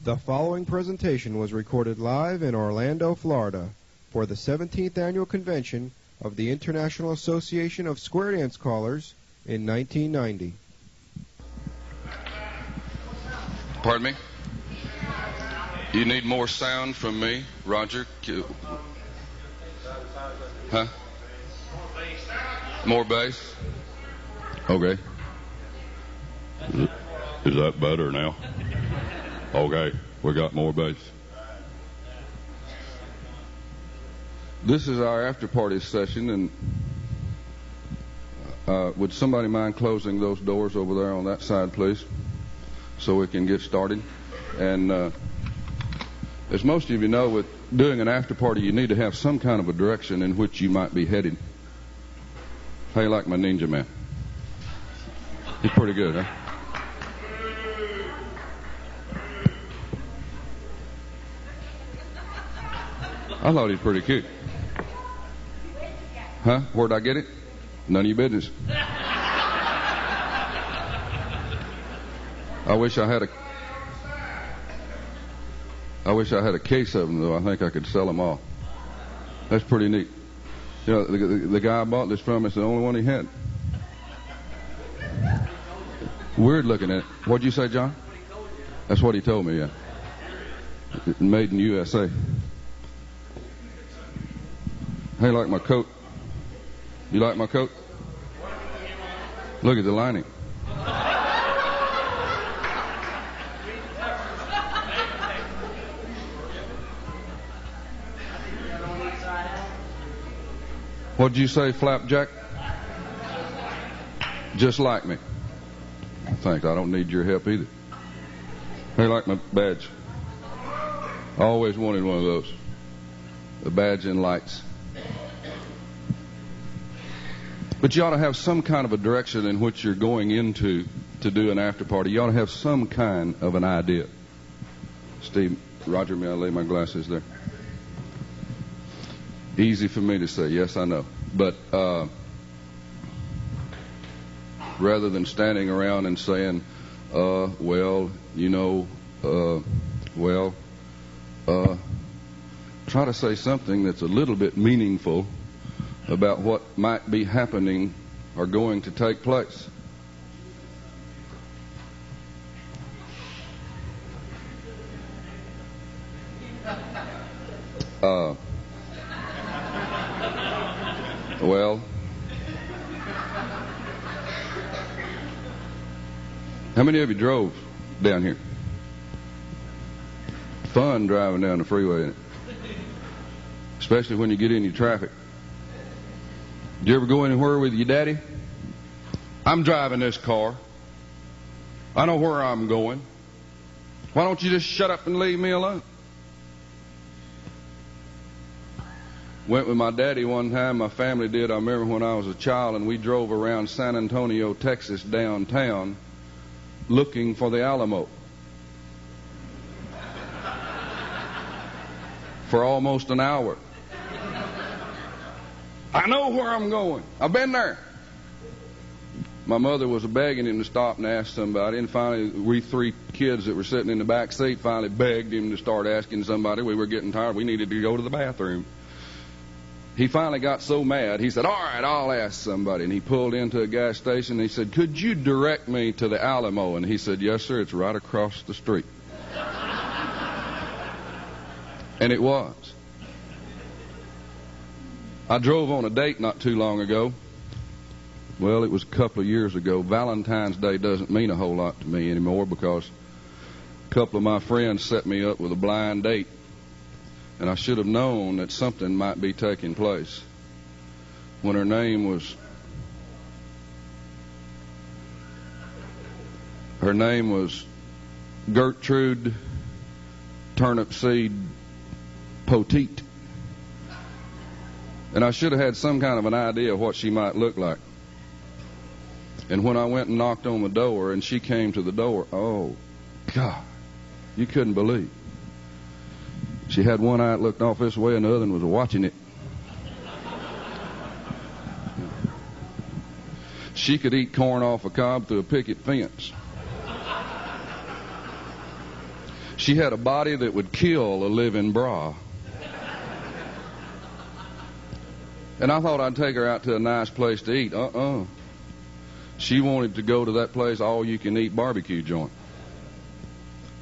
The following presentation was recorded live in Orlando, Florida, for the 17th Annual Convention of the International Association of Square Dance Callers in 1990. Pardon me? You need more sound from me, Roger? Huh? More bass? Okay. Is that better now? Okay, we got more bass. This is our after-party session, and would somebody mind closing those doors over there on that side, please, so we can get started? And as most of you know, with doing an after-party, you need to have some kind of a direction in which you might be headed. How you like my ninja man? He's pretty good, huh? I thought he was pretty cute. Huh? Where'd I get it? None of your business. I wish I had a case of them, though. I think I could sell them all. That's pretty neat. You know, the guy I bought this from is the only one he had. Weird looking at it. What'd you say, John? That's what he told me, yeah. Made in USA. Hey, like my coat? You like my coat? Look at the lining. What'd you say, Flapjack? Just like me. Thanks, I don't need your help either. Hey, like my badge? I always wanted one of those. The badge and lights. But you ought to have some kind of a direction in which you're going into to do an after party. You ought to have some kind of an idea. Steve, Roger, may I lay my glasses there? Easy for me to say, yes, I know. But rather than standing around and saying, well, you know, try to say something that's a little bit meaningful about what might be happening or going to take place. Well, how many of you drove down here? Fun driving down the freeway, isn't it? Especially when you get in your traffic. Did you ever go anywhere with your daddy? I'm driving this car. I know where I'm going. Why don't you just shut up and leave me alone? Went with my daddy one time, my family did. I remember when I was a child, and we drove around San Antonio, Texas, downtown, looking for the Alamo. For almost an hour. I know where I'm going. I've been there. My mother was begging him to stop and ask somebody, and finally we three kids that were sitting in the back seat finally begged him to start asking somebody. We were getting tired. We needed to go to the bathroom. He finally got so mad, he said, all right, I'll ask somebody. And he pulled into a gas station, and he said, could you direct me to the Alamo? And he said, yes, sir, it's right across the street. And it was. I drove on a date not too long ago. Well, it was a couple of years ago. Valentine's Day doesn't mean a whole lot to me anymore because a couple of my friends set me up with a blind date. And I should have known that something might be taking place when her name was Gertrude Turnip Seed Poteet. And I should have had some kind of an idea of what she might look like. And when I went and knocked on the door and she came to the door, oh, God, you couldn't believe. She had one eye that looked off this way and the other one was watching it. She could eat corn off a cob through a picket fence. She had a body that would kill a living bra. And I thought I'd take her out to a nice place to eat. She wanted to go to that place, all-you-can-eat barbecue joint.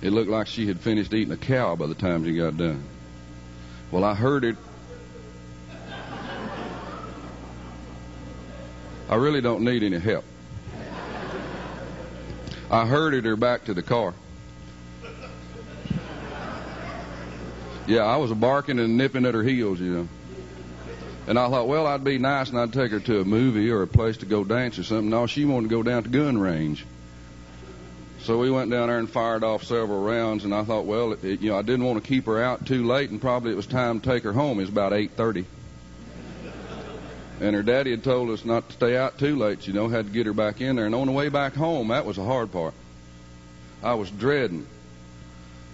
It looked like she had finished eating a cow by the time she got done. Well, I heard it. I really don't need any help. I herded her back to the car. Yeah, I was barking and nipping at her heels, you know. And I thought, well, I'd be nice and I'd take her to a movie or a place to go dance or something. No, she wanted to go down to gun range. So we went down there and fired off several rounds, and I thought, well, I didn't want to keep her out too late, and probably it was time to take her home. It was about 8:30. And her daddy had told us not to stay out too late, had to get her back in there. And on the way back home, that was the hard part. I was dreading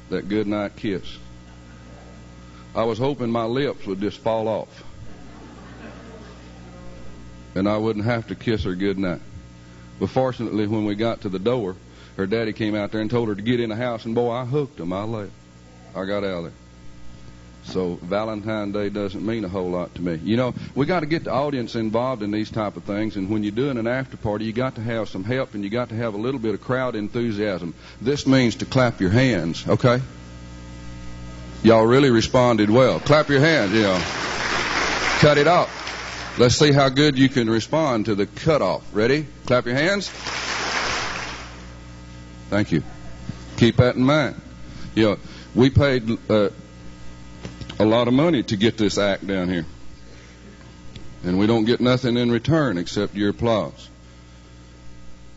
that goodnight kiss. I was hoping my lips would just fall off, and I wouldn't have to kiss her goodnight. But fortunately, when we got to the door, her daddy came out there and told her to get in the house, and boy, I hooked him. I got out of there. So Valentine's Day doesn't mean a whole lot to me. We got to get the audience involved in these type of things, and when you're doing an after party, you got to have some help, and you got to have a little bit of crowd enthusiasm. This means to clap your hands, okay? Y'all really responded well. Clap your hands, Cut it off. Let's see how good you can respond to the cutoff. Ready? Clap your hands. Thank you. Keep that in mind. We paid a lot of money to get this act down here, and we don't get nothing in return except your applause.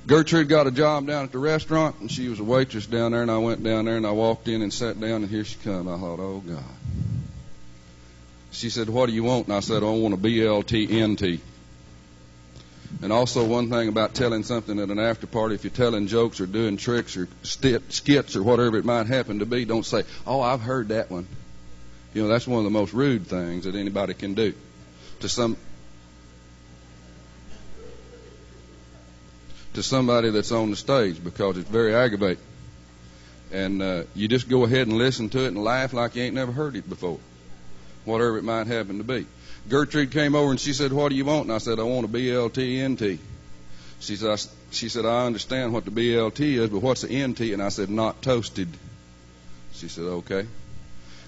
Gertrude got a job down at the restaurant, and she was a waitress down there, and I went down there, and I walked in and sat down, and here she come. I thought, oh, God. She said, what do you want? And I said, I want a BLTNT. And also one thing about telling something at an after party, if you're telling jokes or doing tricks or skits or whatever it might happen to be, don't say, oh, I've heard that one. That's one of the most rude things that anybody can do to somebody that's on the stage, because it's very aggravating. And you just go ahead and listen to it and laugh like you ain't never heard it before, whatever it might happen to be. Gertrude came over and she said, what do you want? And I said, I want a BLTNT. She said, I understand what the BLT is, but what's the NT? And I said, not toasted. She said, okay.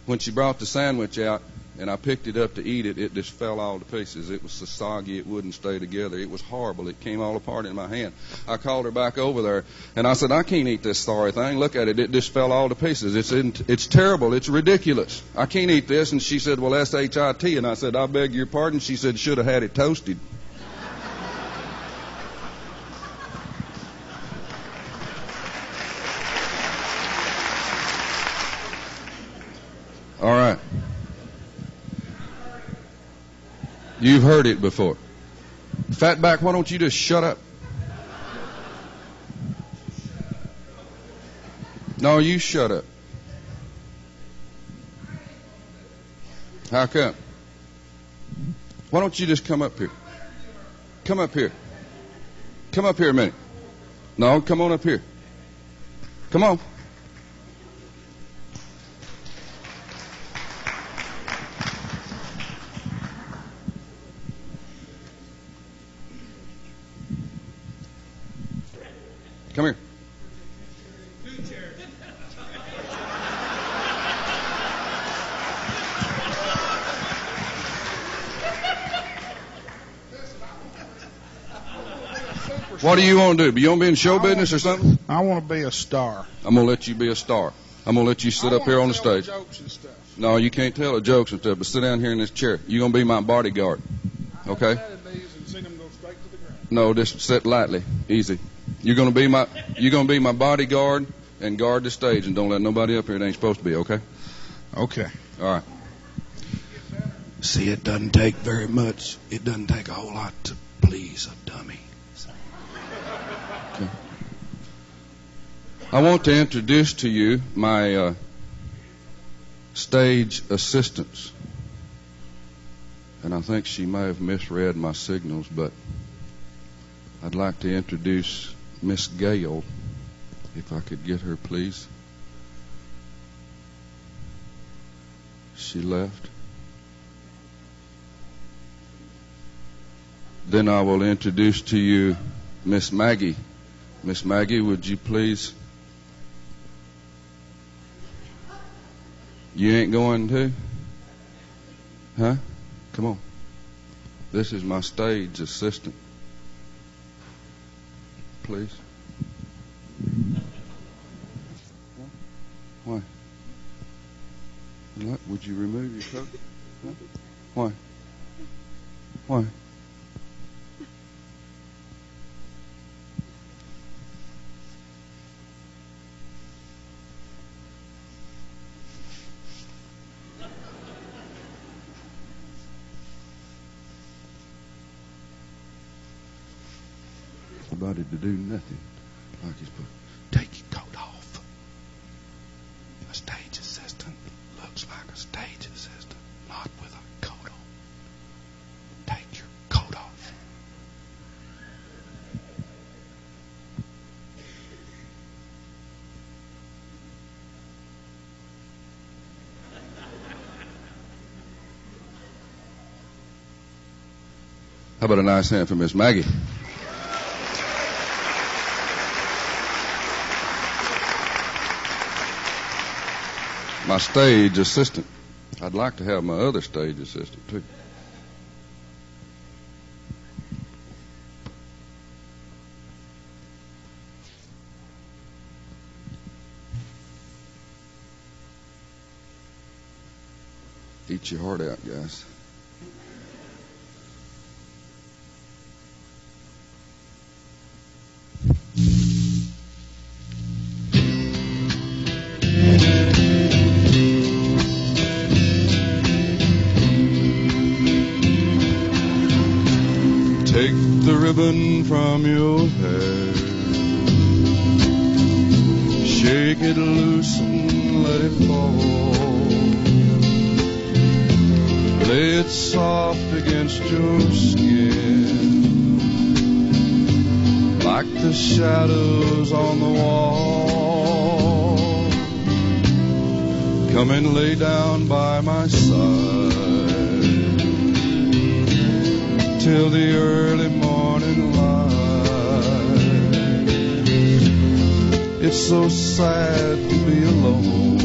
When she brought the sandwich out and I picked it up to eat it, it just fell all to pieces. It was so soggy it wouldn't stay together. It was horrible. It came all apart in my hand. I called her back over there, and I said, I can't eat this sorry thing. Look at it. It just fell all to pieces. It's terrible. It's ridiculous. I can't eat this. And she said, well, S-H-I-T. And I said, I beg your pardon. She said, should have had it toasted. All right. You've heard it before. Fatback, why don't you just shut up? No, you shut up. How come? Why don't you just come up here? Come up here. Come up here a minute. No, come on up here. Come on. Come here. What do you want to do? You want to be in show business or something? I want to be a star. I'm going to let you be a star. I'm going to let you sit up here on the stage. Jokes and stuff. No, you can't tell the jokes and stuff, but sit down here in this chair. You're going to be my bodyguard. Okay? No, just sit lightly. Easy. You're going to be my bodyguard and guard the stage, and don't let nobody up here that ain't supposed to be, okay? Okay. All right. See, it doesn't take very much. It doesn't take a whole lot to please a dummy. Okay. I want to introduce to you my stage assistants. And I think she may have misread my signals, but I'd like to introduce Miss Gale, if I could get her, please. She left. Then I will introduce to you Miss Maggie. Miss Maggie, would you please? You ain't going to? Huh? Come on. This is my stage assistant. Please. Why? What? Would you remove your coat? Huh? Why? Why? Somebody to do nothing like he's put. Take your coat off. A stage assistant looks like a stage assistant, not with a coat on. Take your coat off. How about a nice hand for Miss Maggie? My stage assistant. I'd like to have my other stage assistant, too. Eat your heart out, guys. Take the ribbon from your hair, shake it loose and let it fall. Lay it soft against your skin, like the shadows on the wall. Come and lay down by my side till the early morning light. It's so sad to be alone.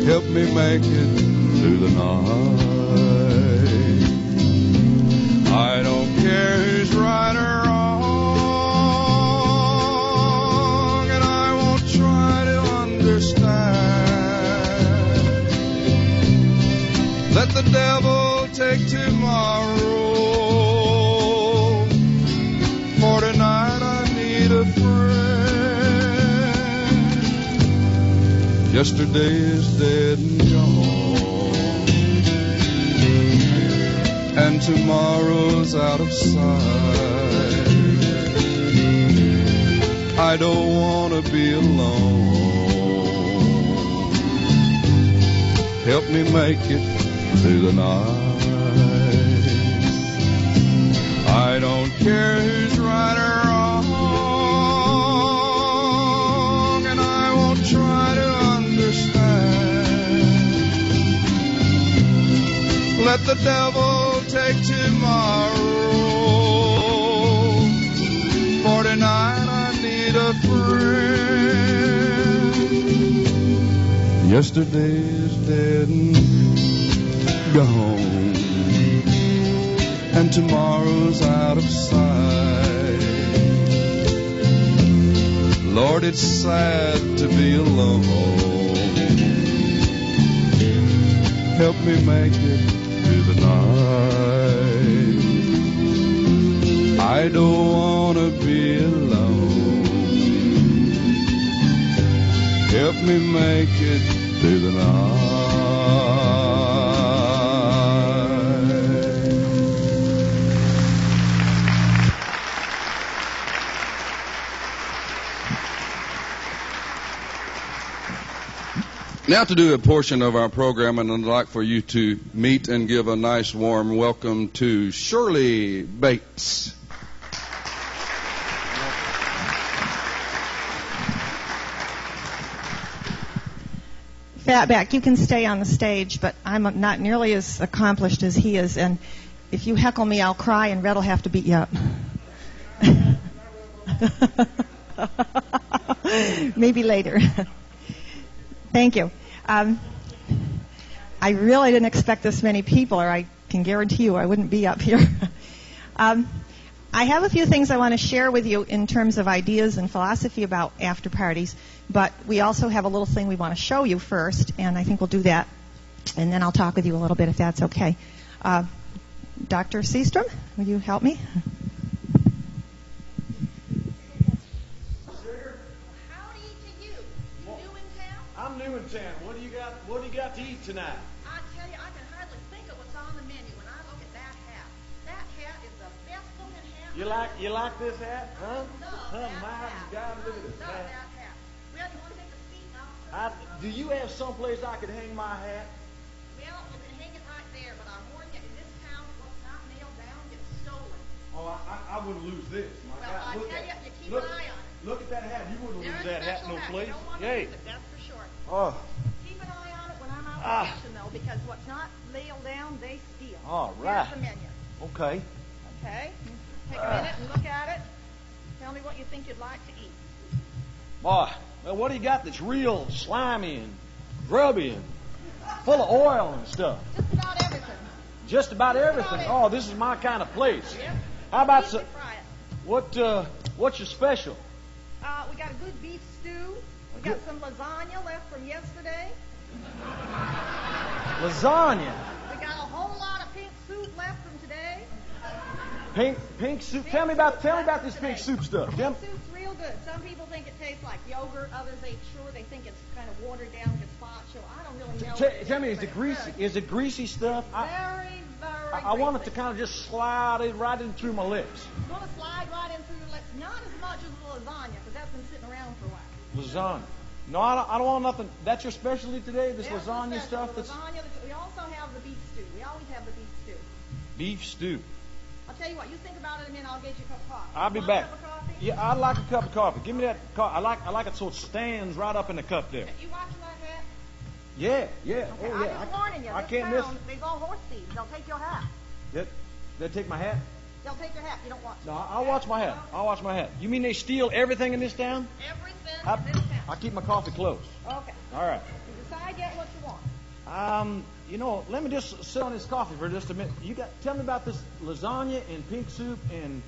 Help me make it through the night. I don't care who's right or wrong, and I won't try to understand. Let the devil take tomorrow. For tonight I need a friend. Yesterday is dead and gone, and tomorrow's out of sight. I don't want to be alone. Help me make it through the night. I don't care who's right or wrong, and I won't try to understand. Let the devil take tomorrow. For tonight I need a friend. Yesterday is dead and gone, and tomorrow's out of sight. Lord, it's sad to be alone. Help me make it through the night. I don't want to be alone. Help me make it through the night. Now to do a portion of our program, and I'd like for you to meet and give a nice warm welcome to Shirley Bates. Fatback, you can stay on the stage, but I'm not nearly as accomplished as he is, and if you heckle me, I'll cry, and Red will have to beat you up. Maybe later. Thank you. I really didn't expect this many people, or I can guarantee you I wouldn't be up here. I have a few things I want to share with you in terms of ideas and philosophy about after parties, but we also have a little thing we want to show you first, and I think we'll do that, and then I'll talk with you a little bit if that's okay. Dr. Seastrom, will you help me? Howdy to you. You new in town? I'm new in town. What do you got to eat tonight? I tell you, I can hardly think of what's on the menu when I look at that hat. That hat is the best looking hat. You like this hat? Huh? Love My that hat. God, look at this Love hat. that hat. Well, you want to take a seat now? Do you have someplace I could hang my hat? Well, you can hang it right there, but I warn you, in this town, what's not nailed down gets stolen. Oh, I wouldn't lose this. My Well, God, I look tell at you, it. you keep Look, an eye on it. look at that hat. You wouldn't They're lose a that hat special no hat. place. You don't want to Yay. lose it, that's for sure. Oh, Keep an eye on it when I'm out Ah. fishing, though, because what's not nailed down, they steal. all right. Here's the menu. Okay. Okay? Take a minute and look at it. Tell me what you think you'd like to eat. Boy, well, what do you got that's real slimy and grubby and full of oil and stuff? Just about everything. Just about everything. Oh, this is my kind of place. How about Easy to fry it. what's your special? We got a good beef stew. We got some lasagna left from yesterday. Lasagna. We got a whole lot of pink soup left from today. Pink soup. Tell me about this pink soup stuff. Pink soup's real good. Some people think it tastes like yogurt. Others ain't sure. They think it's kind of watered down, gazpacho. I don't really know. Tell me, is but it it's greasy? good. Is it greasy stuff? Very, very I want it to greasy. kind of just slide it right in through my lips. It's going to slide right in through your lips. Not as much as the lasagna, because that's been sitting around for a while. Lasagna. No, I don't want nothing. That's your specialty today, this That's lasagna the stuff? special. That's Lasagna. We also have the beef stew. We always have the beef stew. beef stew. I'll tell you what. You think about it in a minute. I'll get you a cup of coffee. I'll be Want back. A cup of coffee? Yeah, I'd like a cup of coffee. Give me that coffee. I like it so it stands right up in the cup there. You watching that hat? Yeah. Okay, Oh, I'm yeah. just warning you. I This can't miss. town, There's all horse thieves. They'll take your hat. They take my hat? They'll take your hat. You don't want to. No, I'll watch my hat. I'll watch my hat. You mean they steal everything in this town? Everything I in this town. keep my coffee closed. Okay. All right. You decide yet what you want. Let me just sit on this coffee for just a minute. Tell me about this lasagna and pink soup and.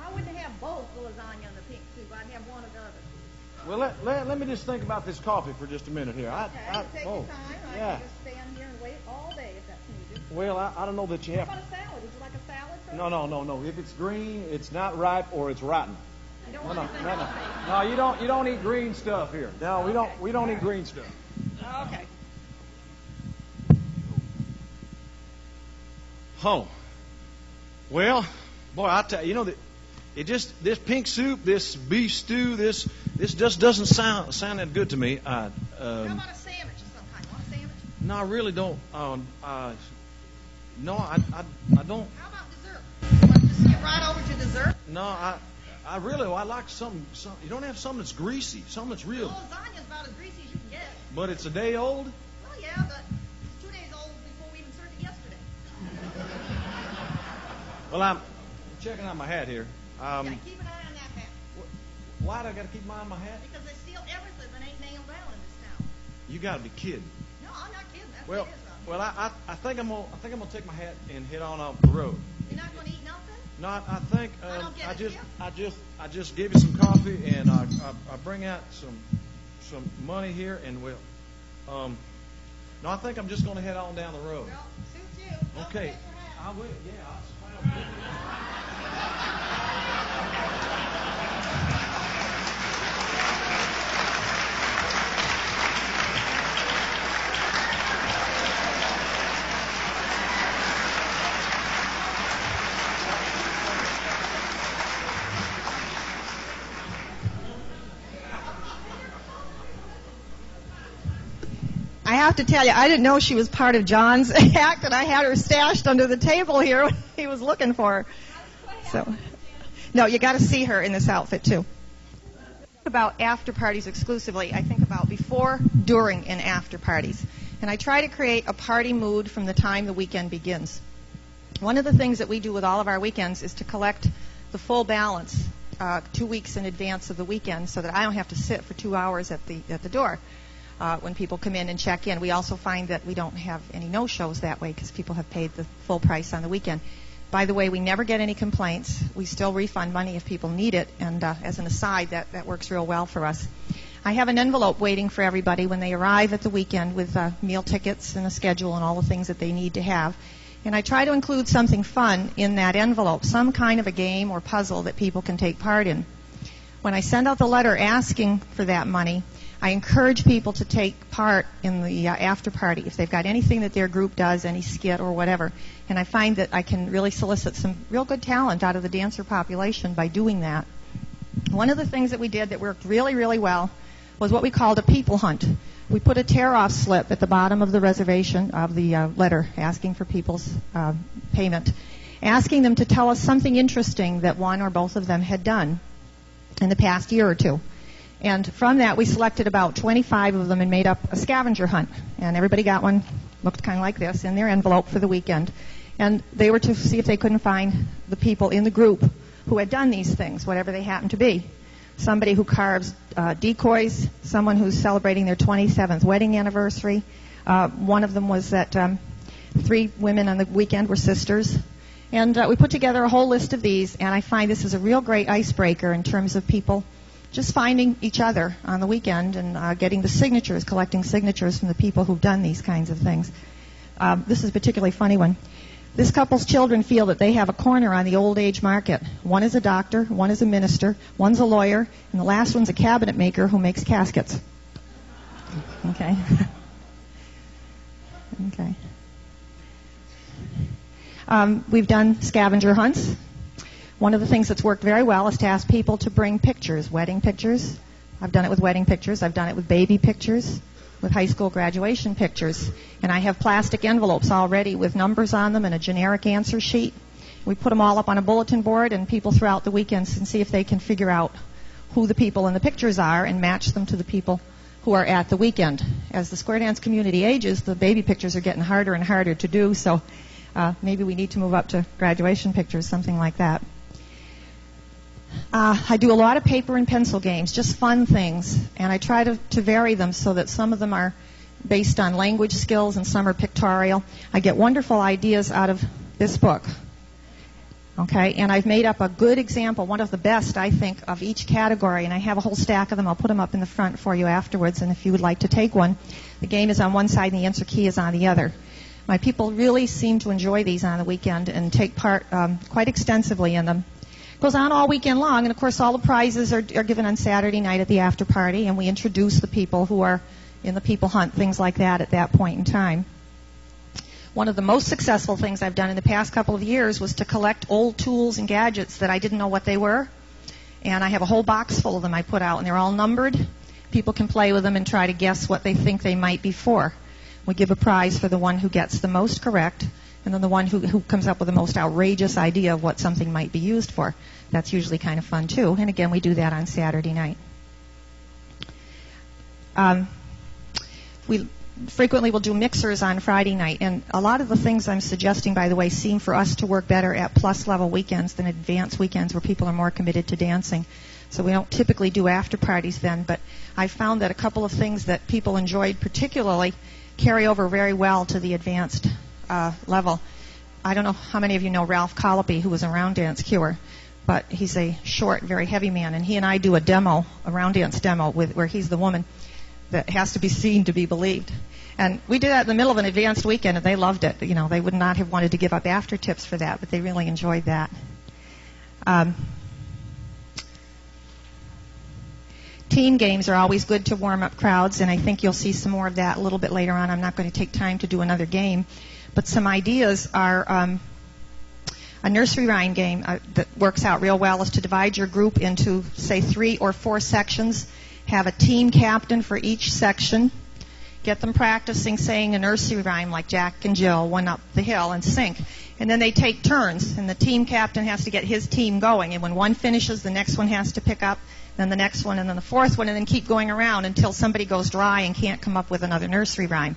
I wouldn't have both the lasagna and the pink soup. I'd have one or the other. Well, let me just think about this coffee for just a minute here. Take your time. I yeah. can just stand here and wait all day if that's needed. Well, I don't know that you How have. about a salad? Would you like a salad first? No. If it's green, it's not ripe or it's rotten. You don't want anything else? No, you don't eat green stuff here. No, we don't eat green stuff. Okay. Oh. Well, boy, I tell you, this pink soup, this beef stew, this just doesn't sound that good to me. How about a sandwich of some kind? Want a sandwich? No, I really don't. No, I don't. How about dessert? You want to just skip right over to dessert? No, I like something. You don't have something that's greasy, something that's real. Well, lasagna's about as greasy as you can get. But it's a day old. Well, yeah, but it's 2 days old before we even served it yesterday. Well, I'm checking out my hat here. Yeah, keep an eye on that hat. Why do I got to keep my eye on my hat? Because they steal everything that ain't nailed down in this town. You got to be kidding. No, I'm not kidding. That's Well, what it is. I think I'm gonna take my hat and head on up the road. You're not going to eat nothing? No, I think I don't get it, I just gave you some coffee and I bring out some money here and no, I think I'm just gonna head on down the road. Well, suits you. Don't Okay, forget your hat. I will. Yeah, I'll smile. I have to tell you, I didn't know she was part of John's act, and I had her stashed under the table here when he was looking for her. So, no, you got to see her in this outfit too. about after parties exclusively. I think about before, during, and after parties. And I try to create a party mood from the time the weekend begins. One of the things that we do with all of our weekends is to collect the full balance 2 weeks in advance of the weekend so that I don't have to sit for 2 hours at the door when people come in and check in. We also find that we don't have any no-shows that way because people have paid the full price on the weekend. By the way, we never get any complaints. We still refund money if people need it, and as an aside, that works real well for us. I have an envelope waiting for everybody when they arrive at the weekend with meal tickets and a schedule and all the things that they need to have. And I try to include something fun in that envelope, some kind of a game or puzzle that people can take part in. When I send out the letter asking for that money, I encourage people to take part in the after party if they've got anything that their group does, any skit or whatever. And I find that I can really solicit some real good talent out of the dancer population by doing that. One of the things that we did that worked really, really well was what we called a people hunt. We put a tear-off slip at the bottom of the reservation of the letter asking for people's payment, asking them to tell us something interesting that one or both of them had done in the past year or two. And from that, we selected about 25 of them and made up a scavenger hunt. And everybody got one, looked kind of like this, in their envelope for the weekend. And they were to see if they couldn't find the people in the group who had done these things, whatever they happened to be. Somebody who carves decoys, someone who's celebrating their 27th wedding anniversary. One of them was that 3 women on the weekend were sisters. And we put together a whole list of these, and I find this is a real great icebreaker in terms of people just finding each other on the weekend and getting the signatures, collecting signatures from the people who've done these kinds of things. This is a particularly funny one. This couple's children feel that they have a corner on the old age market. One is a doctor, one is a minister, one's a lawyer, and the last one's a cabinet maker who makes caskets. Okay. Okay. We've done scavenger hunts. One of the things that's worked very well is to ask people to bring pictures, wedding pictures. I've done it with wedding pictures. I've done it with baby pictures, with high school graduation pictures. And I have plastic envelopes already with numbers on them and a generic answer sheet. We put them all up on a bulletin board, and people throughout the weekends can see if they can figure out who the people in the pictures are and match them to the people who are at the weekend. As the square dance community ages, the baby pictures are getting harder and harder to do, so maybe we need to move up to graduation pictures, something like that. I do a lot of paper and pencil games, just fun things, and I try to vary them so that some of them are based on language skills and some are pictorial. I get wonderful ideas out of this book. Okay, and I've made up a good example, one of the best, I think, of each category, and I have a whole stack of them. I'll put them up in the front for you afterwards, and if you would like to take one, the game is on one side and the answer key is on the other. My people really seem to enjoy these on the weekend and take part quite extensively in them. It goes on all weekend long, and of course all the prizes are given on Saturday night at the after party, and we introduce the people who are in the people hunt, things like that at that point in time. One of the most successful things I've done in the past couple of years was to collect old tools and gadgets that I didn't know what they were, and I have a whole box full of them I put out, and they're all numbered. People can play with them and try to guess what they think they might be for. We give a prize for the one who gets the most correct, and then the one who comes up with the most outrageous idea of what something might be used for. That's usually kind of fun, too. And again, we do that on Saturday night. We frequently will do mixers on Friday night. And a lot of the things I'm suggesting, by the way, seem for us to work better at plus-level weekends than advanced weekends where people are more committed to dancing. So we don't typically do after parties then. But I found that a couple of things that people enjoyed particularly carry over very well to the advanced level. I don't know how many of you know Ralph Colopy, who was a round dance cure, but he's a short, very heavy man, and he and I do a demo, a round dance demo, where he's the woman that has to be seen to be believed. And we did that in the middle of an advanced weekend, and they loved it. You know, they would not have wanted to give up after tips for that, but they really enjoyed that. Teen games are always good to warm up crowds, and I think you'll see some more of that a little bit later on. I'm not going to take time to do another game, but some ideas are a nursery rhyme game that works out real well is to divide your group into, say, 3 or 4 sections, have a team captain for each section, get them practicing saying a nursery rhyme like Jack and Jill went up the hill and sync. And then they take turns, and the team captain has to get his team going. And when one finishes, the next one has to pick up, then the next one, and then the fourth one, and then keep going around until somebody goes dry and can't come up with another nursery rhyme.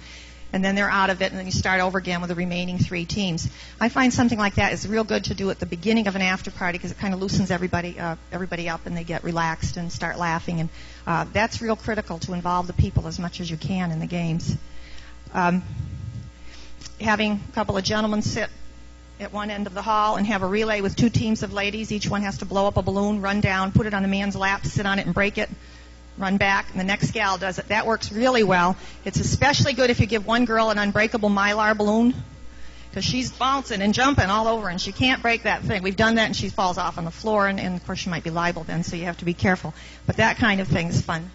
And then they're out of it, and then you start over again with the remaining 3 teams. I find something like that is real good to do at the beginning of an after party because it kind of loosens everybody up, and they get relaxed and start laughing. And that's real critical to involve the people as much as you can in the games. Having a couple of gentlemen sit at one end of the hall and have a relay with 2 teams of ladies. Each one has to blow up a balloon, run down, put it on the man's lap, sit on it and break it, run back, and the next gal does it. That works really well. It's especially good if you give one girl an unbreakable Mylar balloon because she's bouncing and jumping all over and she can't break that thing. We've done that and she falls off on the floor and of course she might be liable then, so you have to be careful. But that kind of thing is fun.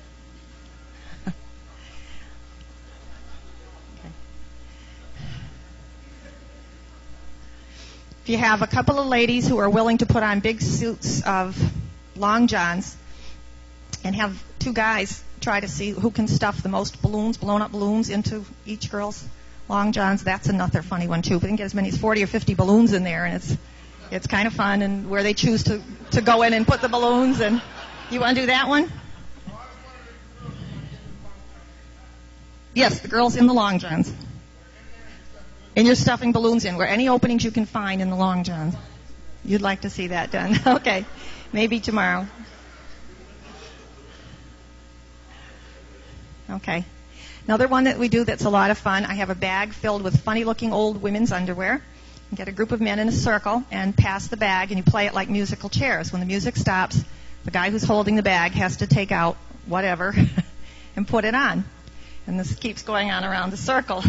If you have a couple of ladies who are willing to put on big suits of long johns and have 2 guys try to see who can stuff the most balloons, blown up balloons, into each girl's long johns, that's another funny one too. But they can get as many as 40 or 50 balloons in there, and it's kind of fun. And where they choose to go in and put the balloons. And you want to do that one? Yes, the girls in the long johns. And you're stuffing balloons in where any openings you can find in the long johns. You'd like to see that done. Okay, maybe tomorrow. Okay. Another one that we do that's a lot of fun, I have a bag filled with funny-looking old women's underwear. You get a group of men in a circle and pass the bag, and you play it like musical chairs. When the music stops, the guy who's holding the bag has to take out whatever and put it on. And this keeps going on around the circle.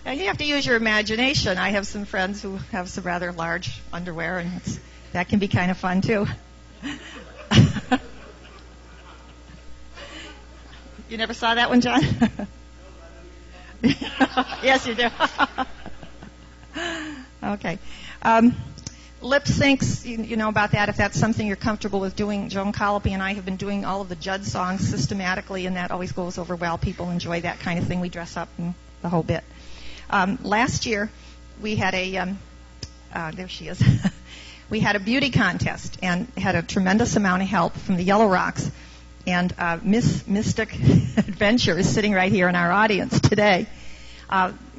And you have to use your imagination. I have some friends who have some rather large underwear, and that can be kind of fun, too. You never saw that one, John? Yes, you do. Okay. Lip syncs, you know about that. If that's something you're comfortable with doing, Joan Colopy and I have been doing all of the Judd songs systematically, and that always goes over well. People enjoy that kind of thing. We dress up and the whole bit. Last year, we had there she is. We had a beauty contest and had a tremendous amount of help from the Yellow Rocks. And Miss Mystic Adventure is sitting right here in our audience today.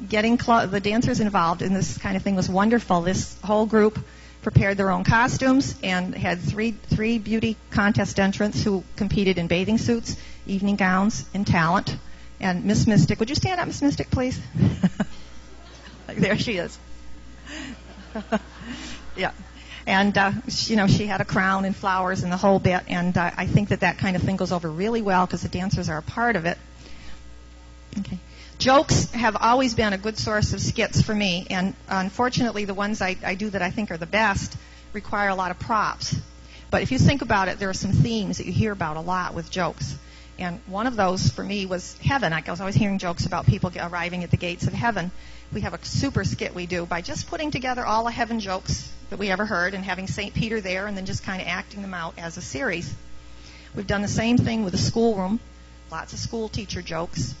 Getting the dancers involved in this kind of thing was wonderful. This whole group prepared their own costumes and had three beauty contest entrants who competed in bathing suits, evening gowns, and talent. And Miss Mystic, would you stand up, Miss Mystic, please? There she is. Yeah. And, she had a crown and flowers and the whole bit. And I think that kind of thing goes over really well because the dancers are a part of it. Okay. Jokes have always been a good source of skits for me. And unfortunately, the ones I do that I think are the best require a lot of props. But if you think about it, there are some themes that you hear about a lot with jokes. And one of those for me was heaven. I was always hearing jokes about people arriving at the gates of heaven. We have a super skit we do by just putting together all the heaven jokes that we ever heard and having St. Peter there and then just kind of acting them out as a series. We've done the same thing with the schoolroom, lots of school teacher jokes,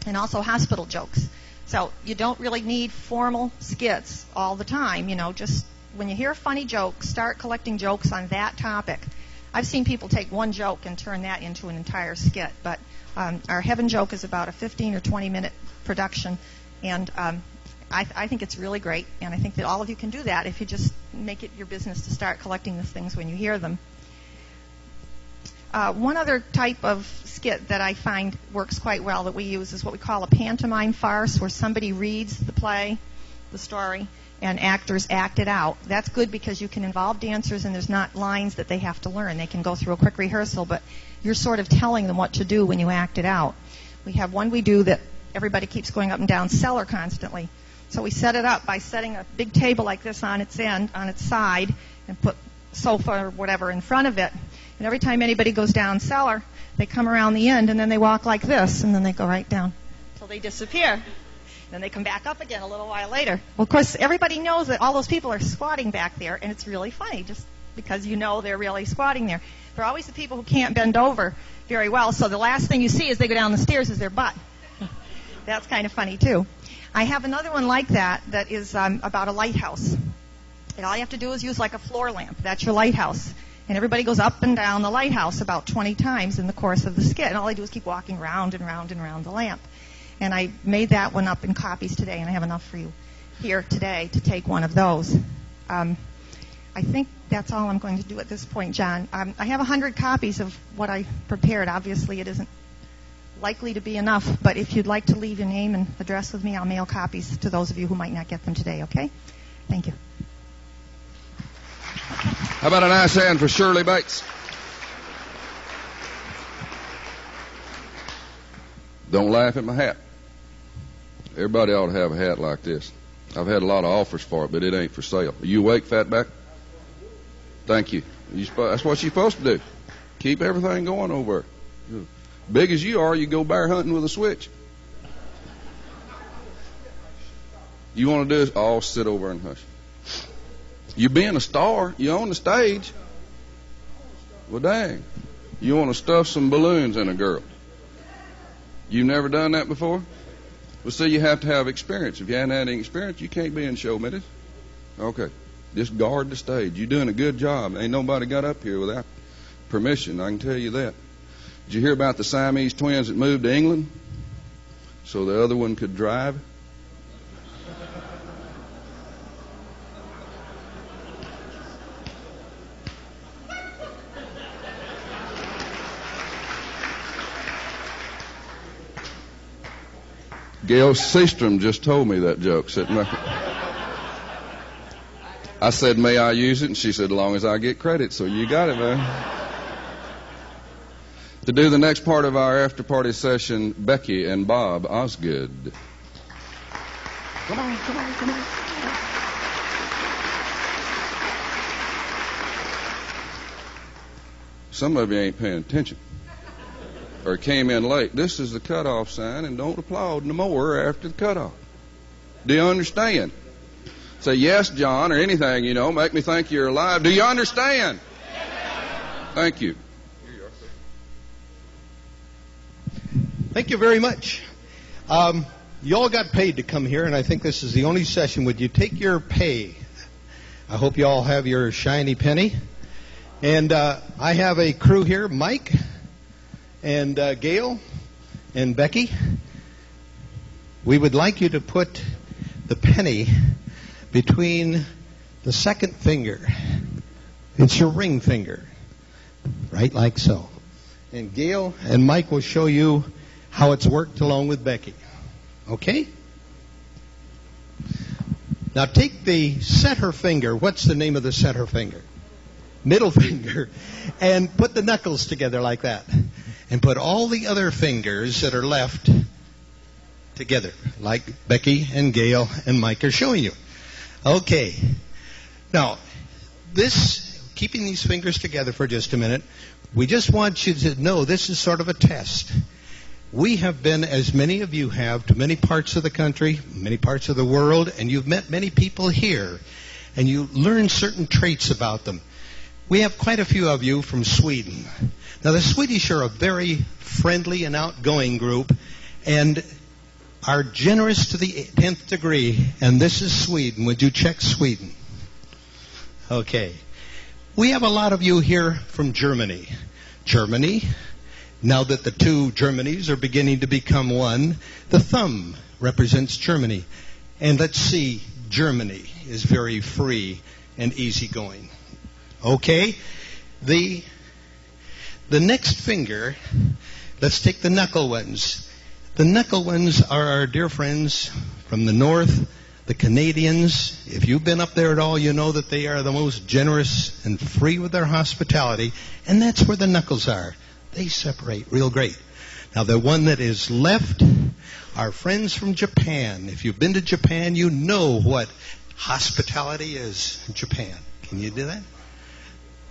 and also hospital jokes. So you don't really need formal skits all the time. Just when you hear a funny joke, start collecting jokes on that topic. I've seen people take one joke and turn that into an entire skit, but our heaven joke is about a 15 or 20-minute production, and I think it's really great, and I think that all of you can do that if you just make it your business to start collecting these things when you hear them. One other type of skit that I find works quite well that we use is what we call a pantomime farce, where somebody reads the play, the story, and actors act it out. That's good because you can involve dancers and there's not lines that they have to learn. They can go through a quick rehearsal, but you're sort of telling them what to do when you act it out. We have one we do that everybody keeps going up and down cellar constantly. So we set it up by setting a big table like this on its end, on its side, and put sofa or whatever in front of it. And every time anybody goes down cellar, they come around the end and then they walk like this, and then they go right down until they disappear. Then they come back up again a little while later. Well, of course, everybody knows that all those people are squatting back there, and it's really funny just because they're really squatting there. They're always the people who can't bend over very well, so the last thing you see as they go down the stairs is their butt. That's kind of funny, too. I have another one like that is about a lighthouse. And all you have to do is use like a floor lamp. That's your lighthouse. And everybody goes up and down the lighthouse about 20 times in the course of the skit. And all I do is keep walking round and round and round the lamp. And I made that one up in copies today, and I have enough for you here today to take one of those. I think that's all I'm going to do at this point, John. I have 100 copies of what I prepared. Obviously, it isn't likely to be enough, but if you'd like to leave your name and address with me, I'll mail copies to those of you who might not get them today, okay? Thank you. How about a nice hand for Shirley Bates? Don't laugh at my hat. Everybody ought to have a hat like this. I've had a lot of offers for it, but it ain't for sale. Are you awake, fatback? Thank you. That's what you're supposed to do. Keep everything going over there. Big as you are, you go bear hunting with a switch. You want to do this? Oh, sit over and hush. You being a star, you on the stage. Well, dang. You want to stuff some balloons in a girl. You never done that before? Well, see, you have to have experience. If you haven't had any experience, you can't be in show business. Okay. Just guard the stage. You're doing a good job. Ain't nobody got up here without permission, I can tell you that. Did you hear about the Siamese twins that moved to England so the other one could drive? Gail Seastrom just told me that joke sitting back. I said, may I use it? And she said, as long as I get credit. So you got it, man. To do the next part of our after-party session, Becky and Bob Osgood. Come on, come on, come on. Some of you ain't paying attention or came in late. This is the cutoff sign, and don't applaud no more after the cutoff. Do you understand? Say, yes, John, or anything, you know, make me think you're alive. Do you understand? Thank you. Thank you very much. You all got paid to come here, and I think this is the only session. Would you take your pay? I hope you all have your shiny penny. And I have a crew here, Mike and Gail and Becky. We would like you to put the penny between the second finger. It's your ring finger, right, like so. And Gail and Mike will show you how it's worked along with Becky. Okay? Now take the center finger. What's the name of the center finger? Middle finger. And put the knuckles together like that. And put all the other fingers that are left together, like Becky and Gail and Mike are showing you. Okay. Now, keeping these fingers together for just a minute, we just want you to know this is sort of a test. We have been, as many of you have, to many parts of the country, many parts of the world, and you've met many people here, and you learn certain traits about them. We have quite a few of you from Sweden. Now, the Swedish are a very friendly and outgoing group, and are generous to the 10th degree, and this is Sweden. Would you check Sweden? Okay. We have a lot of you here from Germany. Germany, now that the two Germanys are beginning to become one, the thumb represents Germany. And let's see, Germany is very free and easygoing. Okay? The next finger, let's take the knuckle ones. The knuckle ones are our dear friends from the north, the Canadians. If you've been up there at all, you know that they are the most generous and free with their hospitality, and that's where the knuckles are. They separate real great. Now, the one that is left, our friends from Japan. If you've been to Japan, you know what hospitality is in Japan. Can you do that?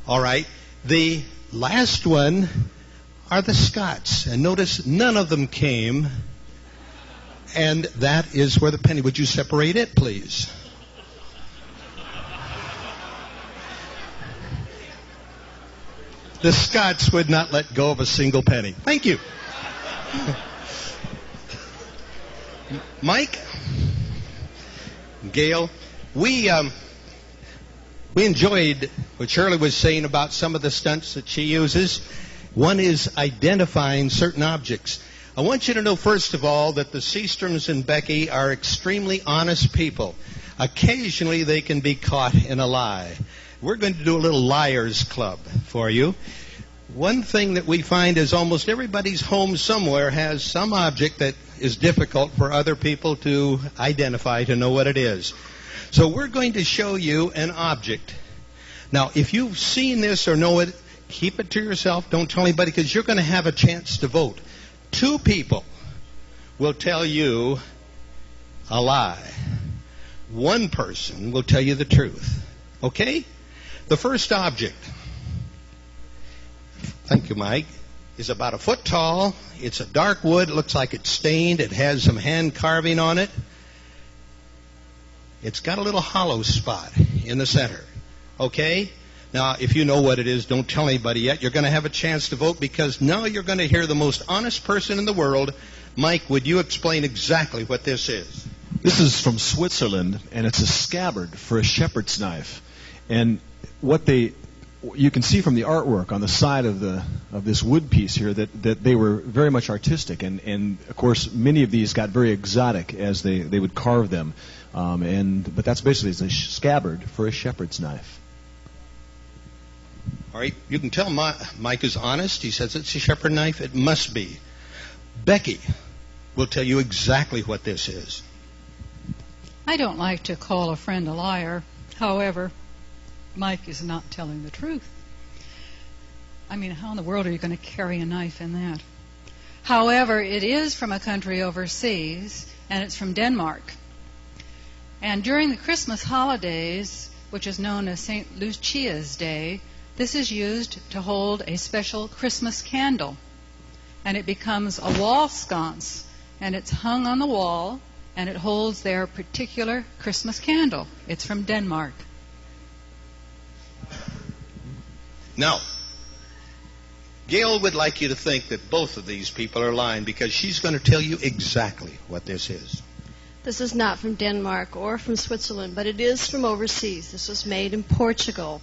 All right. The last one are the Scots. And notice none of them came. And that is where the penny. Would you separate it, please? The Scots would not let go of a single penny. Thank you. Mike? Gail, we enjoyed what Shirley was saying about some of the stunts that she uses. One is identifying certain objects. I want you to know, first of all, that the Seastroms and Becky are extremely honest people. Occasionally, they can be caught in a lie. We're going to do a little liars club for you. One thing that we find is almost everybody's home somewhere has some object that is difficult for other people to identify, to know what it is. So we're going to show you an object. Now, if you've seen this or know it, keep it to yourself. Don't tell anybody, because you're going to have a chance to vote. 2 people will tell you a lie. 1 person will tell you the truth. Okay? The first object, thank you, Mike, is about 1 foot tall. It's a dark wood. It looks like it's stained. It has some hand carving on it. It's got a little hollow spot in the center. Okay? Now, if you know what it is, don't tell anybody yet. You're going to have a chance to vote, because now you're going to hear the most honest person in the world. Mike, would you explain exactly what this is? This is from Switzerland, and it's a scabbard for a shepherd's knife. And you can see from the artwork on the side of this wood piece here that they were very much artistic, and of course many of these got very exotic as they would carve them. But that's basically a scabbard for a shepherd's knife. All right, you can tell Mike is honest. He says it's a shepherd knife. It must be. Becky will tell you exactly what this is. I don't like to call a friend a liar. However, Mike is not telling the truth. I mean, how in the world are you going to carry a knife in that? However, it is from a country overseas, and it's from Denmark. And during the Christmas holidays, which is known as St. Lucia's Day, this is used to hold a special Christmas candle. And it becomes a wall sconce, and it's hung on the wall, and it holds their particular Christmas candle. It's from Denmark. Now, Gail would like you to think that both of these people are lying, because she's going to tell you exactly what this is. This is not from Denmark or from Switzerland, but it is from overseas. This was made in Portugal.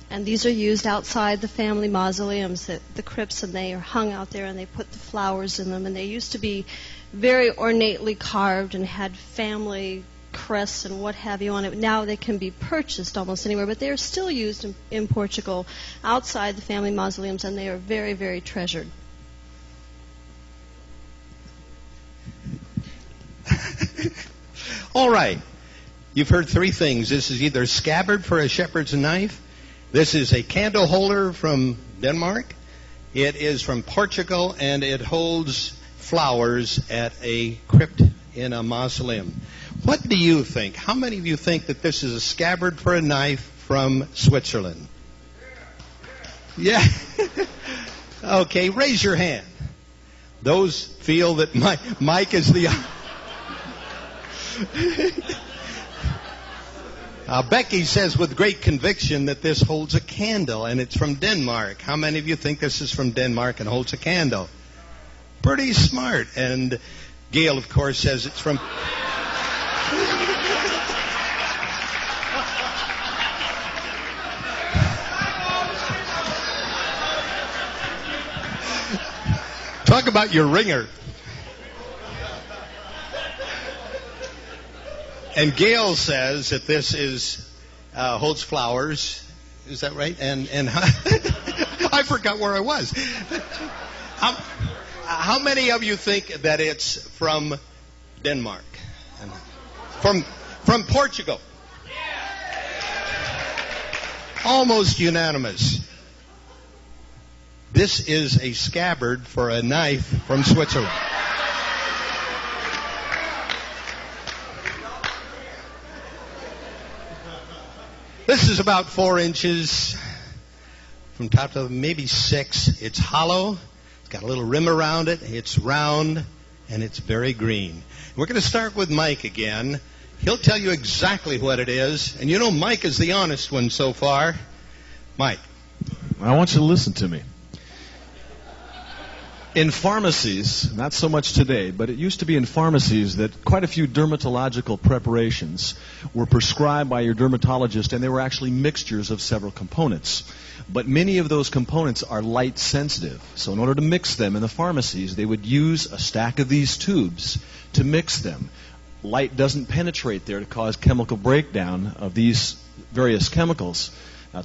And these are used outside the family mausoleums, the crypts, and they are hung out there, and they put the flowers in them. And they used to be very ornately carved and had family crests and what have you on it. Now they can be purchased almost anywhere, but they are still used in Portugal outside the family mausoleums, and they are very, very treasured. All right. You've heard 3 things. This is either a scabbard for a shepherd's knife. This is a candle holder from Denmark. It is from Portugal, and it holds flowers at a crypt in a mausoleum. What do you think? How many of you think that this is a scabbard for a knife from Switzerland? Yeah. Okay, raise your hand. Those feel that Mike is the... Becky says with great conviction that this holds a candle, and it's from Denmark. How many of you think this is from Denmark and holds a candle? Pretty smart. And Gail, of course, says it's from... Talk about your ringer. And Gail says that this is holds flowers. Is that right? And I forgot where I was. How many of you think that it's from Denmark? From Portugal? Almost unanimous. This is a scabbard for a knife from Switzerland. This is about 4 inches from top to maybe 6. It's hollow. It's got a little rim around it. It's round, and it's very green. We're going to start with Mike again. He'll tell you exactly what it is. And you know Mike is the honest one so far. Mike. I want you to listen to me. In pharmacies, not so much today, but it used to be in pharmacies that quite a few dermatological preparations were prescribed by your dermatologist, and they were actually mixtures of several components. But many of those components are light sensitive. So in order to mix them in the pharmacies, they would use a stack of these tubes to mix them. Light doesn't penetrate there to cause chemical breakdown of these various chemicals.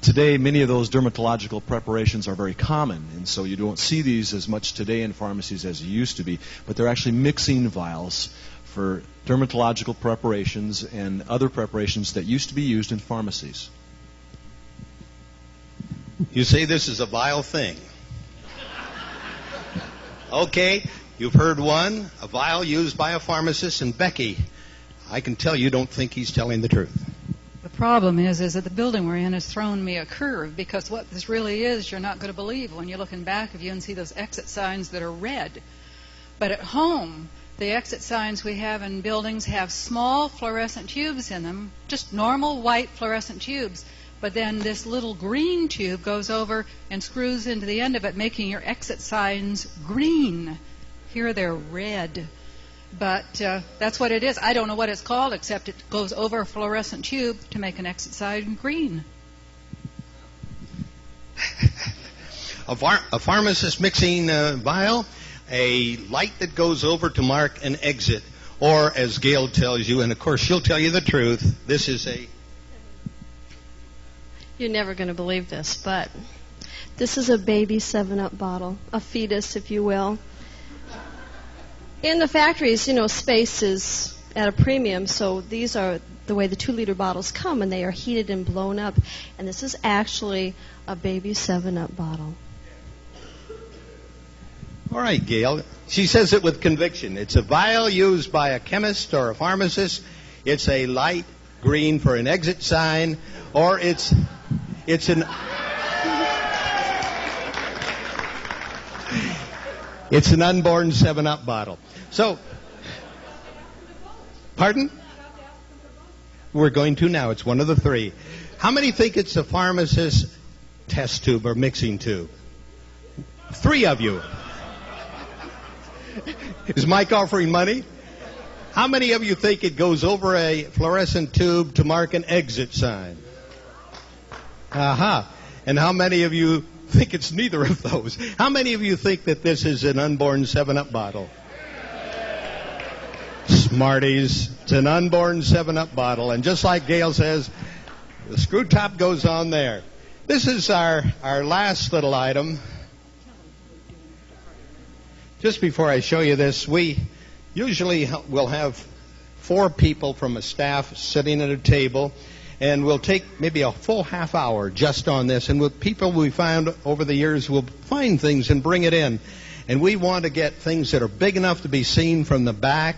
Today, many of those dermatological preparations are very common, and so you don't see these as much today in pharmacies as you used to be, but they're actually mixing vials for dermatological preparations and other preparations that used to be used in pharmacies. You say this is a vile thing. Okay, you've heard one, a vial used by a pharmacist, and Becky, I can tell you don't think he's telling the truth. The problem is that the building we're in has thrown me a curve, because what this really is, you're not going to believe when you look in back of you and see those exit signs that are red. But at home, the exit signs we have in buildings have small fluorescent tubes in them, just normal white fluorescent tubes. But then this little green tube goes over and screws into the end of it, making your exit signs green. Here they're red. But that's what it is. I don't know what it's called, except it goes over a fluorescent tube to make an exit sign green. A pharmacist mixing vial, a light that goes over to mark an exit, or as Gail tells you, and of course she'll tell you the truth, this is a... You're never going to believe this, but this is a baby 7-Up bottle, a fetus, if you will. In the factories, space is at a premium, so these are the way the 2-liter bottles come, and they are heated and blown up. And this is actually a baby 7-Up bottle. All right, Gail. She says it with conviction. It's a vial used by a chemist or a pharmacist. It's a light green for an exit sign, or it's an... It's an unborn 7-Up bottle. So, pardon? We're going to now. It's one of the three. How many think it's a pharmacist's test tube or mixing tube? 3 of you. Is Mike offering money? How many of you think it goes over a fluorescent tube to mark an exit sign? Aha. And how many of you think it's neither of those? How many of you think that this is an unborn 7-Up bottle? Smarties. It's an unborn 7-Up bottle. And just like Gail says, the screw top goes on there. This is our last little item. Just before I show you this, we usually will have 4 people from a staff sitting at a table, and we'll take maybe a full half hour just on this. And with people we found over the years, we'll find things and bring it in. And we want to get things that are big enough to be seen from the back,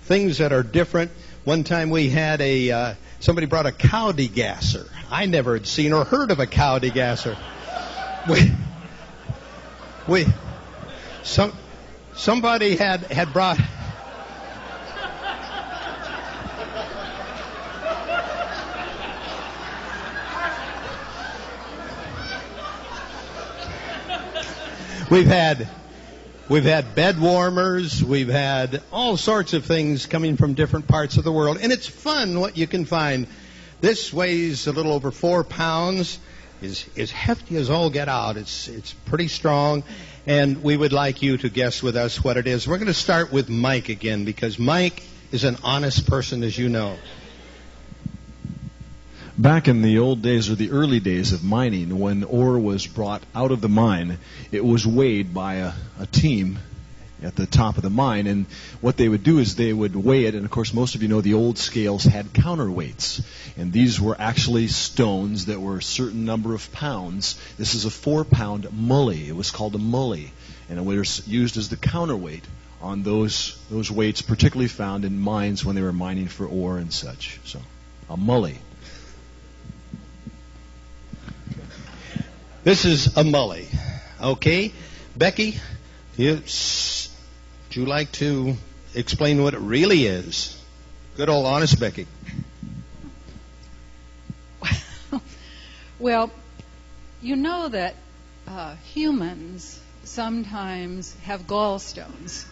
things that are different. One time we had somebody brought a cow degasser. I never had seen or heard of a cow degasser. Somebody had brought... We've had bed warmers, we've had all sorts of things coming from different parts of the world, and it's fun what you can find. This weighs a little over 4 pounds, is hefty as all get out. It's pretty strong, and we would like you to guess with us what it is. We're going to start with Mike again, because Mike is an honest person, as you know. Back in the old days, or the early days of mining, when ore was brought out of the mine, it was weighed by a team at the top of the mine. And what they would do is they would weigh it, and of course most of you know the old scales had counterweights. And these were actually stones that were a certain number of pounds. This is a 4-pound mully. It was called a mully. And it was used as the counterweight on those weights, particularly found in mines when they were mining for ore and such. So, a mully. This is a mully. Okay. Becky, would you like to explain what it really is? Good old honest Becky. Well, you know that humans sometimes have gallstones.